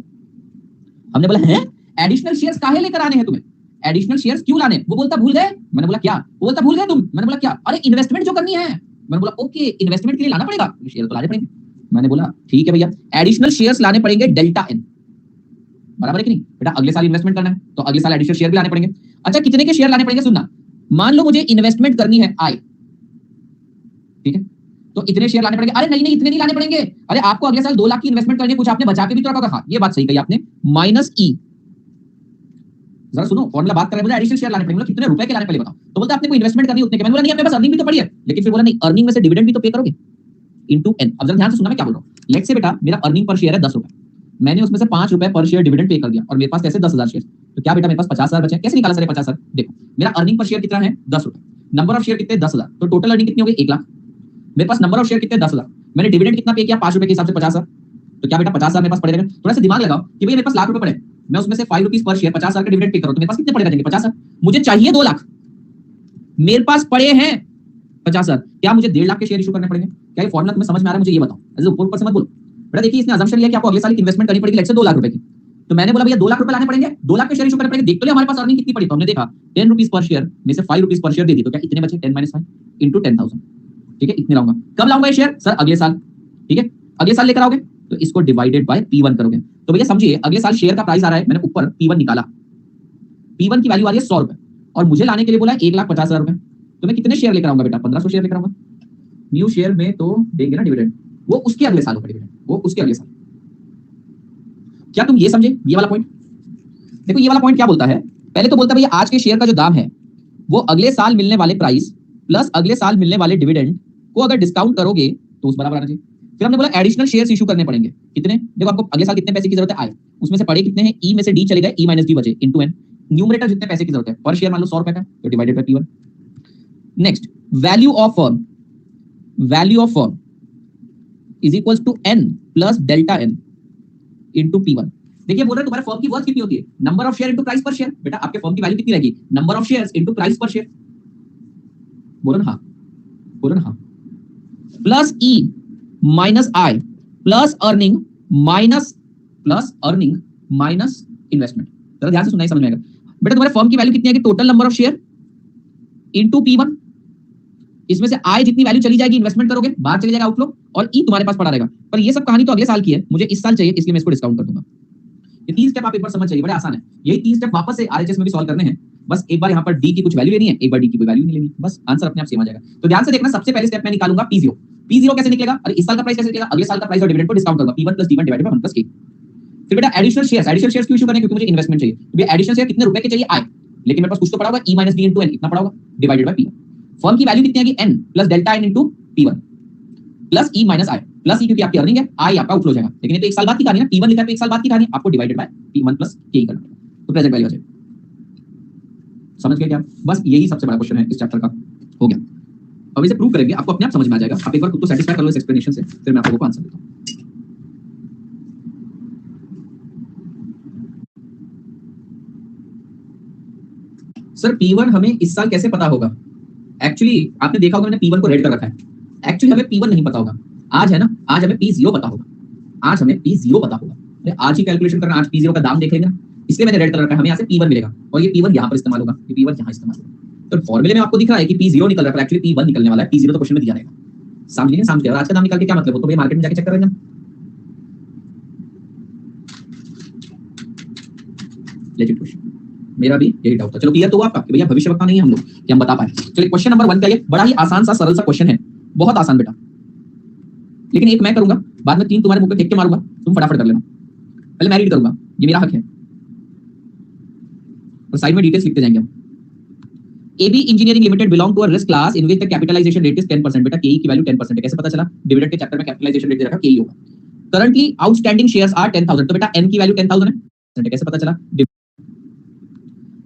Speaker 1: हमने बोला है एडिशनल शेयर्स काहे लेकर आने हैं तुम्हें? एडिशनल शेयर्स क्यों लाने? वो बोलता भूल गए। मैंने बोला क्या? वो बोलता भूल गए तुम। मैंने बोला क्या? अरे इन्वेस्टमेंट जो करनी है। मैंने बोला ओके, इन्वेस्टमेंट के लिए लाना पड़ेगा, शेयर तो लाने पड़ेंगे। मैंने बोला ठीक है भैया, एडिशनल शेयर्स लाने पड़ेंगे डेल्टा एन, बराबर है कि नहीं बेटा? अगले साल इन्वेस्टमेंट करना है तो अगले साल एडिशनल शेयर भी लाने पड़ेंगे। अच्छा कितने के शेयर लाने पड़ेंगे? सुनना, मान लो मुझे इन्वेस्टमेंट करनी है आई, ठीक है, तो इतने शेयर लाने पड़ेंगे। अरे नहीं इतने नहीं लाने पड़ेंगे। अरे आपको अगले साल 2 लाख की इन्वेस्टमेंट करनी है, कुछ आपने बचा के भी तो रखा। हाँ ये बात सही कही आपने, माइनस ई। जरा सुनो, फॉर्मूला बात कर रहे हैं, एडिशनल शेयर लाने पड़ेंगे, कितने रुपए के लाने पड़ेंगे बताओ। तो बोलते आपने कोई इन्वेस्टमेंट करनी उतने के। मैंने बोला नहीं, अपने पास अर्निंग भी तो पड़ी है। लेकिन फिर बोला नहीं, अर्निंग में से डिविडेंड भी तो पे करोगे इनटू एन। अब जरा ध्यान से सुनना मैं क्या बोल रहा हूं। लेट्स से बेटा मेरा अर्निंग पर शेयर है 10 रुपए, मैंने उसमें से 5 रुपए पर शेयर डिविडेंड पे कर दिया और मेरे पास कैसे 10,000 शेयर। तो क्या बेटा मेरे पास 50,000 बचे? कैसे निकाला सर 50,000? देखो मेरा अर्निंग पर शेयर कितना है? 10 रुपए, नंबर ऑफ शेयर कितने? 10,000, तो टोटल अर्निंग कितनी हो गई? 1 लाख। मेरे पास नंबर ऑफ शेयर कितने? 10,000। मैंने डिविडेंड कितना पे किया? 5 रुपए के हिसाब से 50,000। तो क्या बेटा 50,000 मेरे पास पड़े रहेंगे? थोड़ा सा दिमाग लगाओ कि भैया मेरे पास लाख रुपए पड़े, मैं उसमें से 5 रुपीज पर शेयर 50,000 का डिविडेंड पे करो तो मेरे पास कितने पड़े रहेंगे? 50,000। मुझे चाहिए 2 लाख, मेरे पास पड़े हैं 50,000। क्या मुझे 1.5 लाख के शेयर इशू करने पड़ेंगे? क्या ये फॉर्मूला तुम्हें समझ में आ रहा है? मुझे ये बताओ, ऐसे ऊपर ऊपर से मत बोलो बेटा। देखिए इसने अजम्पशन लिया कि आपको अगले साल इन्वेस्टमेंट करनी पड़ेगी, लेट्स से 2 लाख रुपए की। तो मैंने बोला भैया 2 लाख रुपए लाने पड़ेंगे, 2 लाख के शेयर इशू करने पड़ेंगे। देख तो ले हमारे पास अर्निंग कितनी पड़ी। तो हमने देखा 10 रुपीज पर शेयर में से 5 रुपीज पर शेयर दे दी, तो क्या इतने बचे? 10 - 5 इंटू 10,000। ठीक है, इतने लाऊंगा। कब लाऊंगा ये शेयर? सर अगले साल। ठीक है, अगले साल लेकर आओगे तो इसको डिवाइडेड बाय P1 करोगे। तो भैया समझिए अगले साल शेयर का प्राइस आ रहा है, मैंने ऊपर P1 निकाला, P1 की वैल्यू आ रही है 100 रुपए और मुझे लाने के लिए बोला 1,50,000 रुपए। तो मैं कितने शेयर लेकर आऊंगा बेटा? 1500 शेयर लेकर आऊंगा। न्यू शेयर में तो देंगे ना डिविडेंड, वो उसके अगले साल होगा डिविडेंड, वो उसके अगले साल। क्या तुम ये समझे ये वाला पॉइंट? देखो ये वाला पॉइंट क्या बोलता है, पहले तो बोलता है भैया आज के शेयर का जो दाम है वो अगले साल मिलने वाले प्राइस प्लस अगले साल मिलने वाले डिविडेंड को अगर डिस्काउंट करोगे तो उस बराबर आना चाहिए। फिर हमने बोला एडिशनल शेयर्स इशू करने पड़ेंगे। कितने? देखो आपको अगले साल कितने पैसे की जरूरत है, आए, उसमें से पड़े कितने हैं, ई में से डी चले गए, ई माइनस डी बचे इनटू एन। न्यूमरेटर जितने पैसे की जरूरत है, पर शेयर मान लो 100 रुपए का, तो divided by P1। Next, value of firm, value of firm is equals to n plus delta n into P1। देखिए बोल रहे तुम्हारे फर्म की वर्थ कितनी होती है, number of share into price पर शेयर। बेटा आपके फर्म की वैल्यू कितनी रहेगी, number of shares into price पर शेयर। बोलो ना हाँ, बोलो ना हाँ। Plus E minus I plus earning minus investment. जरा ध्यान से सुनना ही समझ में आएगा। बेटा तुम्हारे फर्म की वैल्यू कितनी है, total number of share into P1, इसमें से आई जितनी वैल्यू चली जाएगी इन्वेस्टमेंट करोगे, बाहर चली जाएगा आउटफ्लो, और ई तुम्हारे पास पड़ा रहेगा। पर ये सब कहानी तो अगले साल की है, मुझे इस साल चाहिए, इसलिए मैं इसको डिस्काउंट कर दूंगा। ये 3 स्टेप आप एक बार समझ जाइए, बड़े आसान है। यही 3 स्टेप वापस से आरएचएस में भी सॉल्व करने हैं। बस एक बार यहाँ पर डी की कुछ वैल्यू लेनी है, एक बार डी की कोई वैल्यू नहीं लेनी, बस आंसर अपने आप सेम आ जाएगा। तो ध्यान से देखना, सबसे पहले स्टेप में निकालूंगा P0। P0 कैसे निकलेगा, अरे इस साल का प्राइस कैसे निकलेगा, अगले साल का प्राइस और डिविडेंड को डिस्काउंट करूंगा, P1 plus D1 divided by 1 plus K। फिर बेटा एडिशनल शेयर्स क्यों इशू करने, क्योंकि मुझे इन्वेस्टमेंट चाहिए। तो भैया एडिशनल शेयर कितने रुपए के चाहिए, आए, लेकिन मेरे पास कुछ तो पड़ा होगा, E minus D into N, इतना पड़ा होगा, डिवाइडेड बाय P1। फर्म की वैल्यू कितनी आएगी, n plus delta n into P1 plus E minus I, plus E क्योंकि आपकी अर्निंग है, आई आपका आउटफ्लो जाएगा, लेकिन ये तो एक साल बाद की कहानी है ना, P1 लिखा है तो एक साल बाद की कहानी है, आपको divided by P1 plus K करना है, तो प्रेजेंट वैल्यू आ जाएगी। समझ गए क्या? बस यही सबसे बड़ा क्वेश्चन है इस चैप्टर का, हो गया। अब इसे प्रूव करेंगे, आपको अपने आप समझ में आ जाएगा। आप एक बार खुद को सेटिस्फाई कर लो इस एक्सप्लेनेशन से, फिर मैं आपको आंसर देता हूं। सर P1 हमें इस साल कैसे पता होगा? एक्चुअली आपने देखा होगा मैंने P1 को रेड कर रखा है, एक्चुअली हमें P1 नहीं पता होगा। आज है ना, आज हमें P0 पता होगा, आज हमें P0 पता होगा। आज ही कैलकुलेशन करना, आज P0 का दाम देख लेंगे, इसलिए मैंने रेड कलर रखा है, हमें यहाँ से P1 मिलेगा, और ये P1 यहाँ पर इस्तेमाल होगा, ये P1 यहाँ इस्तेमाल होगा। तो फॉर्मूले में आपको दिख रहा है कि P0 निकल रहा है, एक्चुअली P1 निकलने वाला है, P0 तो क्वेश्चन में दिया रहेगा। समझिए समझिए, आज का दाम निकाल के क्या मतलब हो, तो भैया मार्केट में जाके चेक कर लेना। लेजिट क्वेश्चन, मेरा भी यही डाउट था। चलो क्लियर तो आपका कि भैया भविष्यवक्ता नहीं है हम लोग कि हम बता पाए। चलिए क्वेश्चन नंबर 1 का ये बड़ा ही आसान सा सरल सा क्वेश्चन है, बहुत आसान बेटा, लेकिन एक मैं करूंगा, बाद में 3 तुम्हारे मुंह पे फेंक के मारूंगा, तुम फटाफट कर लेना। पहले मैं रीड करूंगा, ये मेरा हक है, और साइड में डिटेल्स लिखते जाएंगे हम। AB engineering limited belong to a risk class in which the capitalisation rate is 10%। बेटा KE की वैल्यू 10% है, कैसे पता चला? डिविडेंड के चैप्टर में कैपिटलाइजेशन रेट दे रखा, KE होगा। करंटली आउटस्टैंडिंग शेयर्स आर 10,000, तो बेटा N की वैल्यू 10,000 है, कैसे पता चला?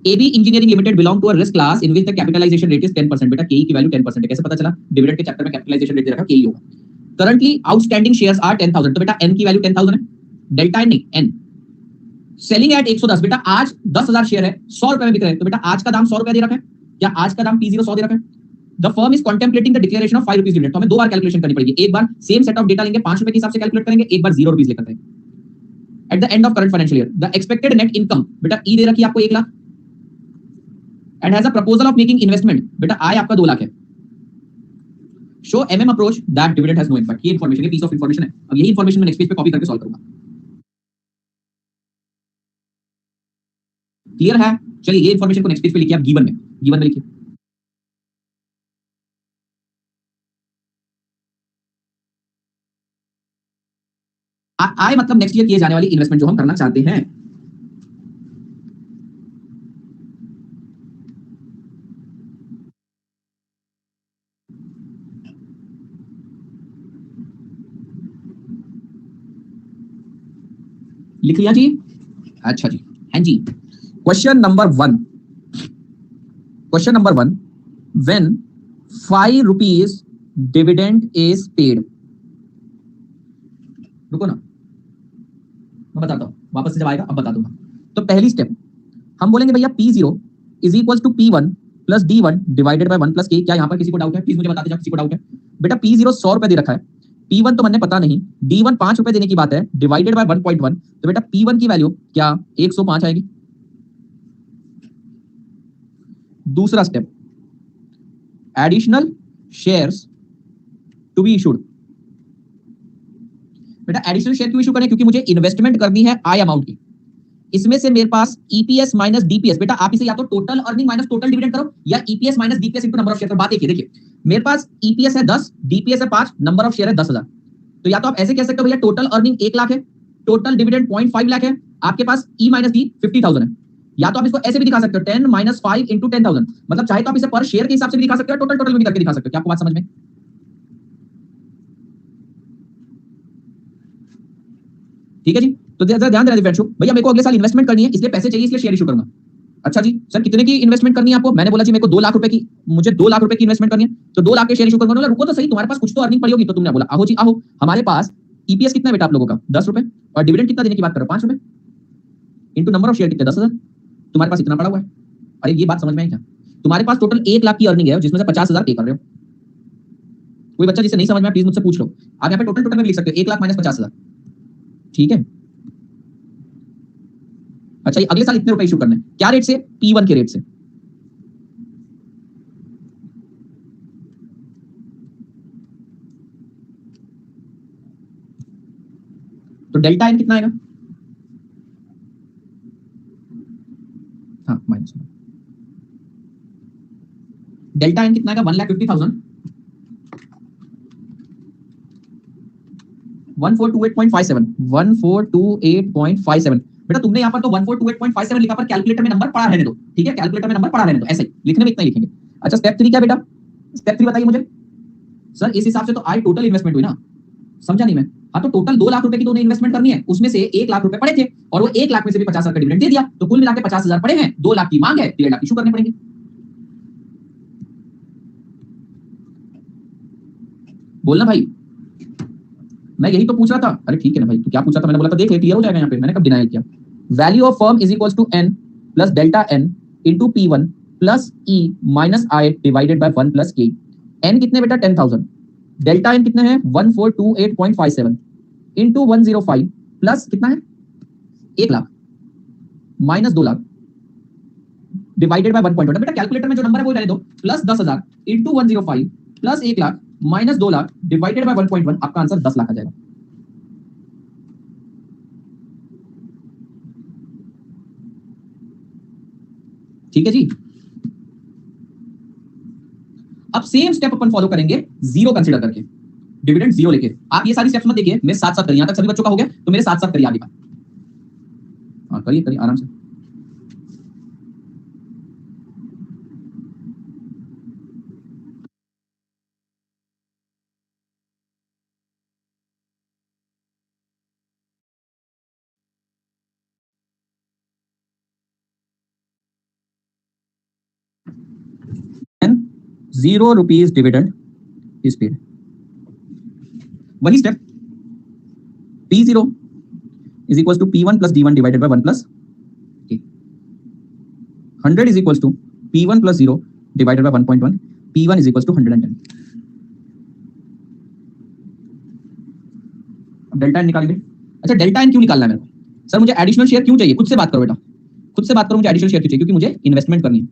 Speaker 1: AB engineering limited belong to a risk class in which the capitalisation rate is 10%। बेटा KE की वैल्यू 10% है, कैसे पता चला? डिविडेंड के चैप्टर में कैपिटलाइजेशन रेट दे रखा, KE होगा। करंटली आउटस्टैंडिंग शेयर्स आर 10,000, तो बेटा N की वैल्यू 10,000 है, डेल्टा नहीं N। सेलिंग एट 110, बेटा आज 10,000 शेयर है, 100 रुपए में बिक रहे हैं, तो बेटा आज का दाम 100 रुपए दे रखा है, क्या आज का दाम P0 100 दे रखा है? The firm is contemplating the declaration of 5 rupees dividend. तो हमें 2 बार कैलकुलेशन करनी पड़ेगी, एक बार सेम सेट ऑफ डेटा लेंगे, 5 रुपए के हिसाब से कैलकुलेट करेंगे, एक बार 0 रुपीज लेकर करेंगे। At the end of current financial year the expected net income, बेटा ई दे रखी है आपको 1 lakh, and has a proposal of making investment, बेटा आय आपका 2 लाख है। Show MM approach that dividend has no impact. ये इंफॉर्मेशन, ये पीस ऑफ इंफॉर्मेशन है। अब यही इंफॉर्मेशन मैं नेक्स्ट पेज पे कॉपी करके सॉल्व करूंगा। क्लियर है? चलिए ये इंफॉर्मेशन को नेक्स्ट पेज पे लिखिए आप, गिवन में लिखिए। आय मतलब नेक्स्ट ईयर किए जाने वाली इन्वेस्टमेंट जो हम करना चाहते हैं। लिख लिया जी? अच्छा जी, हाँ जी। Question number 1, when 5 rupees dividend is paid. रुको ना, मैं बताता हूं, वापस से जब आएगा अब बता दूंगा। तो पहली स्टेप हम बोलेंगे भैया P0 is equal to P1 plus D1 divided by 1 plus K। क्या यहां पर किसी को डाउट है? प्लीज मुझे बताते जाओ, किसी को डाउट है? बेटा P0 100 रुपए दे रखा है, P1 तो मैंने पता नहीं, D1 5 रुपए देने की बात है, डिवाइडेड बाय 1.1, तो बेटा P1 की वैल्यू क्या 105 आएगी। दूसरा step, additional shares to be issued. बेटा एडिशनल शेयर क्यों इशू करें? क्योंकि मुझे इन्वेस्टमेंट करनी है आई अमाउंट की। इसमें से मेरे पास ईपीएस माइनस डीपीएस, बेटा आप इसे या तो total earning minus total dividend करो, या EPS minus DPS into number of share. बात देखिए, मेरे पास ईपीएस है 10, डीपीएस है 5, नंबर ऑफ शेयर है 10,000। तो या तो आप ऐसे कह सकते हो भैया टोटल अर्निंग 1 लाख है, टोटल डिविडेंड 0.5 लाख है, आपके पास ई माइनस डी 50,000 है। या तो आप इसको ऐसे भी दिखा सकते हो 10 माइनस 5 इंटू 10,000, मतलब चाहे तो आप इसे पर शेयर के हिसाब से भी दिखा सकते हो, टोटल में भी करके दिखा सकते हो। क्या आपको बात समझ में? ठीक है जी। तो ध्यान देना फ्रेंड्स, भैया मेरे को अगले साल इन्वेस्टमेंट करनी है, इसलिए पैसे चाहिए, इसलिए शेयर इशू करूंगा। अच्छा जी सर कितने की इन्वेस्टमेंट करनी है आपको? मैंने बोला जी मेरे को 2 लाख रुपए की, मुझे 2 लाख रुपए की इन्वेस्टमेंट करनी है, तो 2 लाख के शेयर इशू करूंगा। रुको तो सही, तुम्हारे पास कुछ तो अर्निंग पड़ी होगी। तो तुमने बोला आओ जी आओ, हमारे पास ईपीएस कितना है बेटा आप लोगों का? 10 रुपए, और डिविडेंड कितना देने की बात कर रहे हो? 5 रुपए, इंटू नंबर ऑफ शेयर कितने? 10,000। तुम्हारे पास इतना पड़ा हुआ है। अरे ये बात समझ में आई क्या? तुम्हारे पास टोटल 1 लाख की अर्निंग है, जिसमें से 50,000 पे कर रहे हो। कोई बच्चा जिसे नहीं समझ में प्लीज मुझसे पूछ लो। आप यहाँ पे टोटल में लिख सकते हो 1 लाख माइनस 50,000, ठीक है। अच्छा ये अगले साल इतने रुपए इशू करने, क्या रेट से? P1 के रेट से। तो डेल्टा एन कितना आएगा? हाँ माइनस, डेल्टा एन कितना आएगा? 1,50,000, 1428.57, 1428.57। बेटा तुमने यहाँ पर तो 1428.57 लिखा, पर कैलकुलेटर में नंबर पड़ा रहने दो, ठीक है, कैलकुलेटर में नंबर पड़ा रहने दो, ऐसे ही लिखने में इतना ही लिखेंगे। अच्छा स्टेप 3 क्या बेटा? स्टेप 3 बताइए मुझे। सर इस हिसाब से तो आई टोटल इन्वेस्टमेंट हुई ना, समझा नहीं मैं। हाँ तो टोटल 2 लाख रुपए की तो उन्हें इन्वेस्टमेंट करनी है, उसमें से 1 लाख रुपए पड़े थे, और वो 1 लाख में से भी 50,000 का डिविडेंड दे दिया, तो कुल मिला के 50,000 पड़े हैं। 2 लाख की मांग है, 1.5 लाख इशू करने पड़ेंगे। बोलना भाई, मैं यही तो पूछ रहा था। अरे ठीक है ना भाई, तो क्या पूछा था? मैंने बोला था देख ले क्लियर हो जाएगा यहाँ पे, मैंने कब डिनाई किया। Value of firm is equals to n plus delta n into P1 plus E minus I divided by 1 plus K। n कितने बेटा? 10,000। डेल्टा n कितने हैं? 1428.57 इंटू 105 प्लस कितना है? 1 lakh minus 2 lakh divided by 1.1। बेटा कैलकुलेटर में जो नंबर है वो रहने दो, plus 10,000 into 105 plus 1 lakh minus 2 lakh divided by 1.1। आपका आंसर 10 लाख आ जाएगा। ठीक है जी। अब सेम स्टेप अपन फॉलो करेंगे, जीरो कंसीडर करके, डिविडेंड जीरो लेके। आप ये सारी स्टेप्स मत देखिए, मेरे साथ साथ करिए। यहां तक सभी बच्चों का हो गया तो मेरे साथ साथ करिए आगे बात। हाँ करिए करिए आराम से। ₹0 डिविडेंड इज पेड। वही step, P0 is equals to P1 plus D1 divided by 1 plus K. 100 is equals to P1 plus 0 divided by 1.1. P1 is equals to 110. अब डेल्टा एन निकालेंगे। अच्छा डेल्टा एन क्यों निकालना है मेरे को? सर मुझे एडिशनल शेयर क्यों चाहिए? खुद से बात करो बेटा, खुद से बात करो। मुझे एडिशनल शेयर क्यों चाहिए? क्योंकि मुझे इन्वेस्टमेंट करनी है।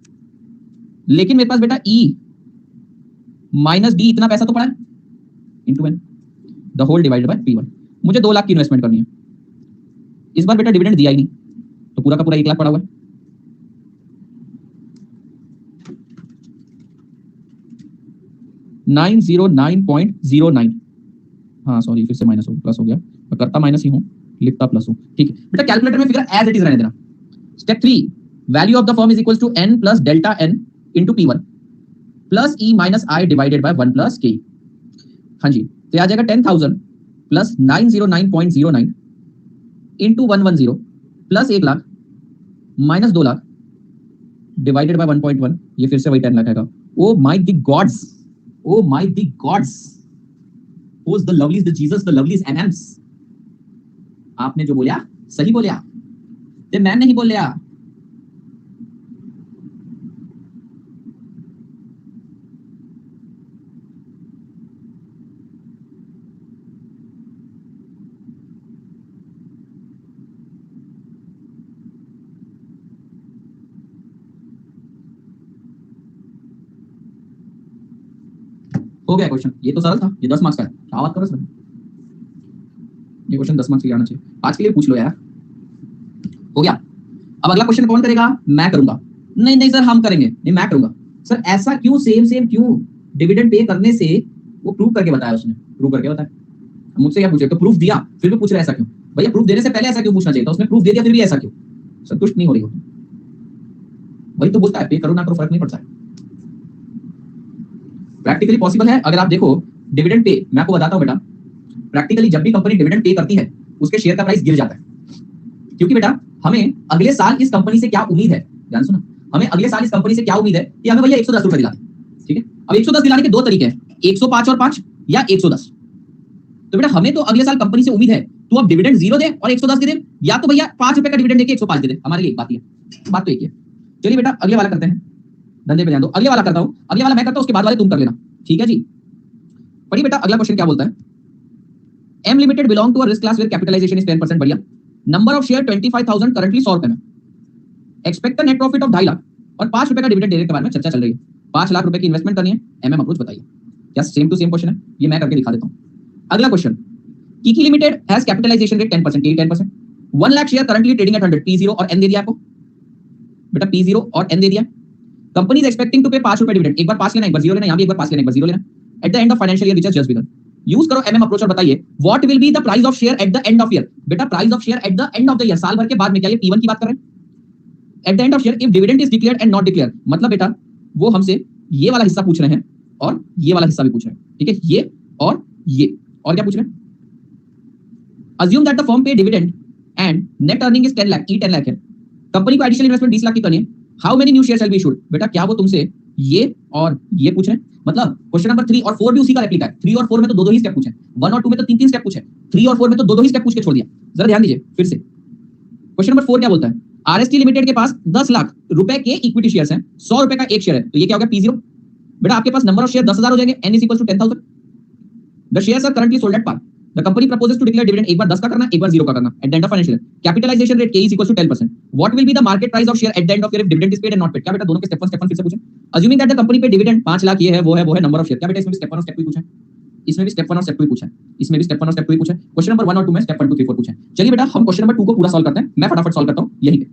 Speaker 1: लेकिन मेरे पास बेटा E माइनस D इतना पैसा तो पड़ा है, into N the whole divided by P1। मुझे 2 लाख की इन्वेस्टमेंट करनी है। इस बार बेटा डिविडेंड दिया ही नहीं, तो पूरा का पूरा 1 लाख पड़ा हुआ है। $909.09। हाँ सॉरी फिर से माइनस हो प्लस हो गया, मैं करता माइनस ही हूँ, लिखता प्लस हूँ, ठीक है बेटा। कैलकुलेटर में फिगर एज इट इज रहने देना। Step 3, value of the firm is equals to n plus delta n into P1 plus E minus I divided by 1 plus K। हाँ जी, तो आ जाएगा 10,000 plus 909.09 into 110 plus 1 lakh minus 2 lakh divided by 1.1। ये फिर से वही 10 लाख आएगा। Oh my the gods, oh my the gods, whose the lovelies the Jesus the lovelies एमएम्स। आपने जो बोला सही बोला, ते मैं नहीं बोलिया। हो गया क्वेश्चन, ये तो सरल था, ये 10 मार्क्स का है। क्या बात करो सर, ये क्वेश्चन 10 मार्क्स के लिए आना चाहिए। आज के लिए पूछ लो यार। हो गया। अब अगला क्वेश्चन कौन करेगा? मैं करूंगा। नहीं नहीं सर हम करेंगे, नहीं मैं करूंगा। सर ऐसा क्यों? सेम सेम क्यों? डिविडेंड पे करने से वो प्रूव करके बताया उसने, प्रूव करके बताया। मुझसे क्या पूछे? तो प्रूफ दिया फिर भी पूछ रहा है ऐसा क्यों? भैया प्रूफ देने से पहले ऐसा क्यों पूछना चाहिए था? उसने प्रूफ दे दिया फिर भी ऐसा क्यों? संतुष्ट नहीं हो रही हो? वही तो बोलता है, पे करो ना करो फर्क नहीं पड़ता है। प्रैक्टिकली पॉसिबल है। अगर आप देखो डिविडेंड पे, मैं आपको बताता हूं बेटा, प्रैक्टिकली जब भी कंपनी डिविडेंड पे करती है उसके शेयर का प्राइस गिर जाता है। क्योंकि बेटा हमें अगले साल इस कंपनी से क्या उम्मीद है, ध्यान सुना, हमें अगले साल इस कंपनी से क्या उम्मीद है कि हमें भैया 110 रुपए दिला दे, ठीक है। अब 110 दिलाने के दो तरीके हैं, 105 और 5 या 110। तो बेटा हमें तो अगले साल कंपनी से उम्मीद है तू अब डिविडेंड 0 दे और 110 दे, या तो भैया 5 रुपए का डिविडेंड देके 105 दे दे, हमारे लिए एक बात ही है, बात तो एक ही है। चलिए बेटा अगले वाला करते हैं, धंधे पे ध्यान दो। अगले वाला करता हूं, अगले वाला मैं करता हूं, उसके बाद वाले तुम कर लेना, ठीक है जी। पढ़िए बेटा अगला क्वेश्चन क्या बोलता है, M Limited belong to a risk class where capitalization is 10%, बढ़िया। नंबर ऑफ शेयर 25,000, करंटली 100 रुपए में, expect net profit of 2.5 lakh और 5 रुपए का डिविडेंड देने के बारे में चर्चा चल रही है। 5 लाख रुपए की इन्वेस्टमेंट करनी है, MM अप्रोच बताइए। क्या सेम टू सेम क्वेश्चन है? ये मैं करके दिखा देता हूं। अगला question, Kiki Limited has capitalization rate 10%, के 10%, 1 lakh share currently trading at 100, P0 और N दे दिया आपको बेटा, P0 और N दे दिया। कंपनी इज एक्सपेक्टिंग टू पे 5 रुपए डिविडेंड, एक बार 5 लेना, एक बार 0 लेना, यहां भी एक बार 5 लेना, एक बार 0 लेना, at the end of financial year which has just begun. Use करो MM अप्रोच और बताइए what will be the price of share at the end of year. बेटा price of share at the end of the year, साल भर के बाद में, क्या ये P1 की बात कर रहे हैं? Eight the end of year if dividend is declared and not declared, मतलब बेटा वो हमसे ये वाला हिस्सा पूछ रहे हैं और ये वाला हिस्सा भी पूछ रहे हैं, ठीक है, ये और क्या पूछ रहे हैं? Assume that the firm pay dividend and net earning is 10 lakh, E 10 lakh है, कंपनी को एडिशनल इन्वेस्टमेंट 20 लाख की करनी है, how many new shares will be issued. बेटा क्या वो तुमसे ये और ये पूछ रहे हैं? मतलब क्वेश्चन नंबर 3 और 4 भी उसी का रेप्लिका है। 3 और 4 में तो दो ही स्टेप पूछे, 1 और 2 में तो 3 स्टेप पूछे, 3 और 4 में तो दो ही स्टेप पूछ के छोड़ दिया। जरा ध्यान दीजिए फिर से, क्वेश्चन नंबर 4 क्या बोलता है, RST लिमिटेड के पास 10 लाख रुपए के इक्विटी शेयर्स हैं, 100 रुपए का एक शेयर है, तो ये क्या हो गया? P0। बेटा आपके पास नंबर ऑफ शेयर 10,000 हो जाएंगे, N is equal to 10,000। The shares are currently sold at par. The company proposes to declare dividend, एक बार 10 का करना, एक बार 0 का करना, at the end of financial year. Capitalization rate K is equal to 10%. What will be the market price of share at the end of year if dividend is paid and not paid? क्या बेटा दोनों के step 1 फिर से पूछें। Assuming that the company pay dividend 5 lakh, ये है वो है number of share, क्या बेटा इसमें भी step 1 और step 2 पूछा है, इसमें भी step 1 और step 2 पूछा है, इसमें भी step 1 और step 2 पूछा है। क्वेश्चन नंबर 1 और 2 में step 1 2 3 4 पूछा है। चलिए बेटा हम क्वेश्चन नंबर 2 को पूरा सॉल्व करते हैं, मैं फटाफट सॉल्व करता हूं यहीं पे।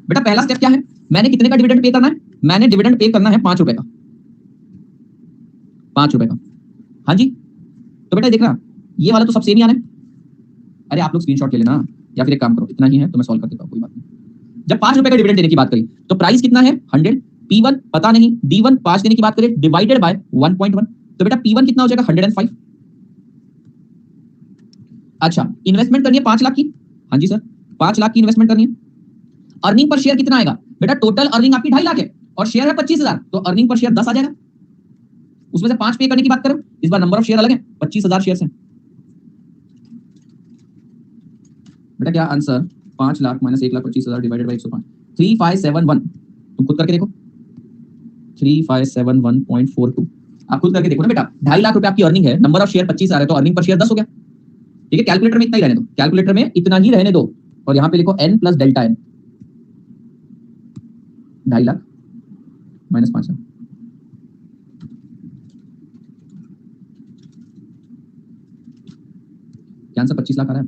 Speaker 1: बेटा पहला स्टेप क्या है, मैंने कितने का डिविडेंड पे करना है? मैंने डिविडेंड पे करना है 5 रुपए का, 5 रुपए का, हाँ जी। तो बेटा देखना ये वाला तो सब सेम ही आना है। अरे आप लोग स्क्रीनशॉट ले लेना, या फिर एक काम करो, इतना ही है तो मैं सॉल्व कर देता हूं, कोई बात नहीं। जब 5 रुपए का डिविडेंड देने की बात करी तो प्राइस कितना है? 100, P1 पता नहीं, D1 5 देने की बात करें डिवाइडेड बाय 1.1, तो बेटा P1 कितना हो जाएगा? 105। अच्छा इन्वेस्टमेंट करनी है 5 लाख की, हाँ जी सर 5 लाख की इन्वेस्टमेंट करनी है। अर्निंग पर शेयर कितना आएगा? बेटा टोटल अर्निंग आपकी 2.5 लाख है और शेयर है 25,000, तो अर्निंग पर शेयर 10 आ जाएगा। उसमें से 5 पे करने की बात करें, इस बार नंबर ऑफ शेयर अलग है, 25,000 शेयर हैं। बेटा क्या answer? 5 lakh minus 1 lakh 25,000 divided by 105, 3571। तुम खुद करके देखो, 3571.42। आप खुद करके देखो ना बेटा, 2.5 लाख रुपए आपकी अर्निंग है, नंबर ऑफ शेयर 25 आ रहे, तो अर्निंग पर शेयर 10 हो गया, ठीक है। कैलकुलेटर में इतना ही रहने दो, कैलकुलेटर में इतना ही रहने दो, और यहां पे लिखो n plus delta n, 2.5 lakh minus 5 lakh, answer 25 lakh आ रहा है।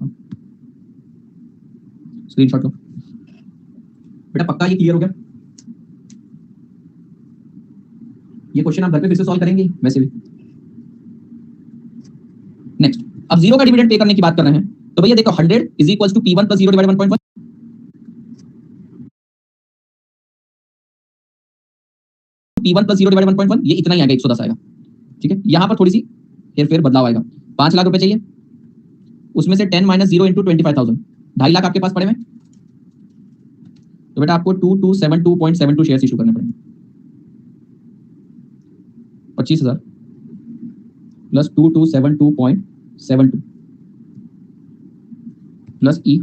Speaker 1: स्क्रीनशॉट लो बेटा, पक्का ये क्लियर हो गया? ये क्वेश्चन आप घर पे फिर से सॉल्व करेंगे वैसे भी। नेक्स्ट, अब 0 का डिविडेंड पे करने की बात कर रहे हैं, तो भैया देखो 100 is equals to P1 plus 0 divided 1.1, P1 plus 0 divided 1.1, ये इतना ही आएगा, 110 आएगा, ठीक है। यहां पर थोड़ी सी हेरफेर बदलाव आएगा। 5 लाख रुपए चाहिए, उसमें से 10 माइनस 0 इंटू 25,000, 2.5 लाख आपके पास पड़े हुए, तो बेटा आपको 2272.72 शेयर इशू करने पड़ेंगे। 25,000 प्लस 2272.72 प्लस ई,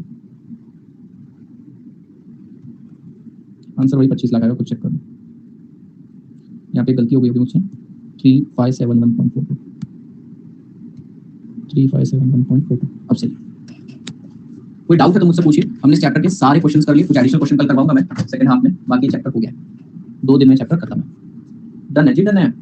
Speaker 1: आंसर वही 25 लाख आएगा, कुछ चेक कर लो। यहाँ पे गलती हो गई होगी मुझसे, 3571.42, 3571.42। अब सही, कोई डाउट है तो मुझसे पूछिए। हमने चैप्टर के सारे क्वेश्चंस कर लिए, कुछ एडिशनल क्वेश्चन कल करवाऊंगा मैं सेकंड हाफ में, बाकी चैप्टर हो गया, 2 दिन में चैप्टर खत्म है। डन है जी, डन है।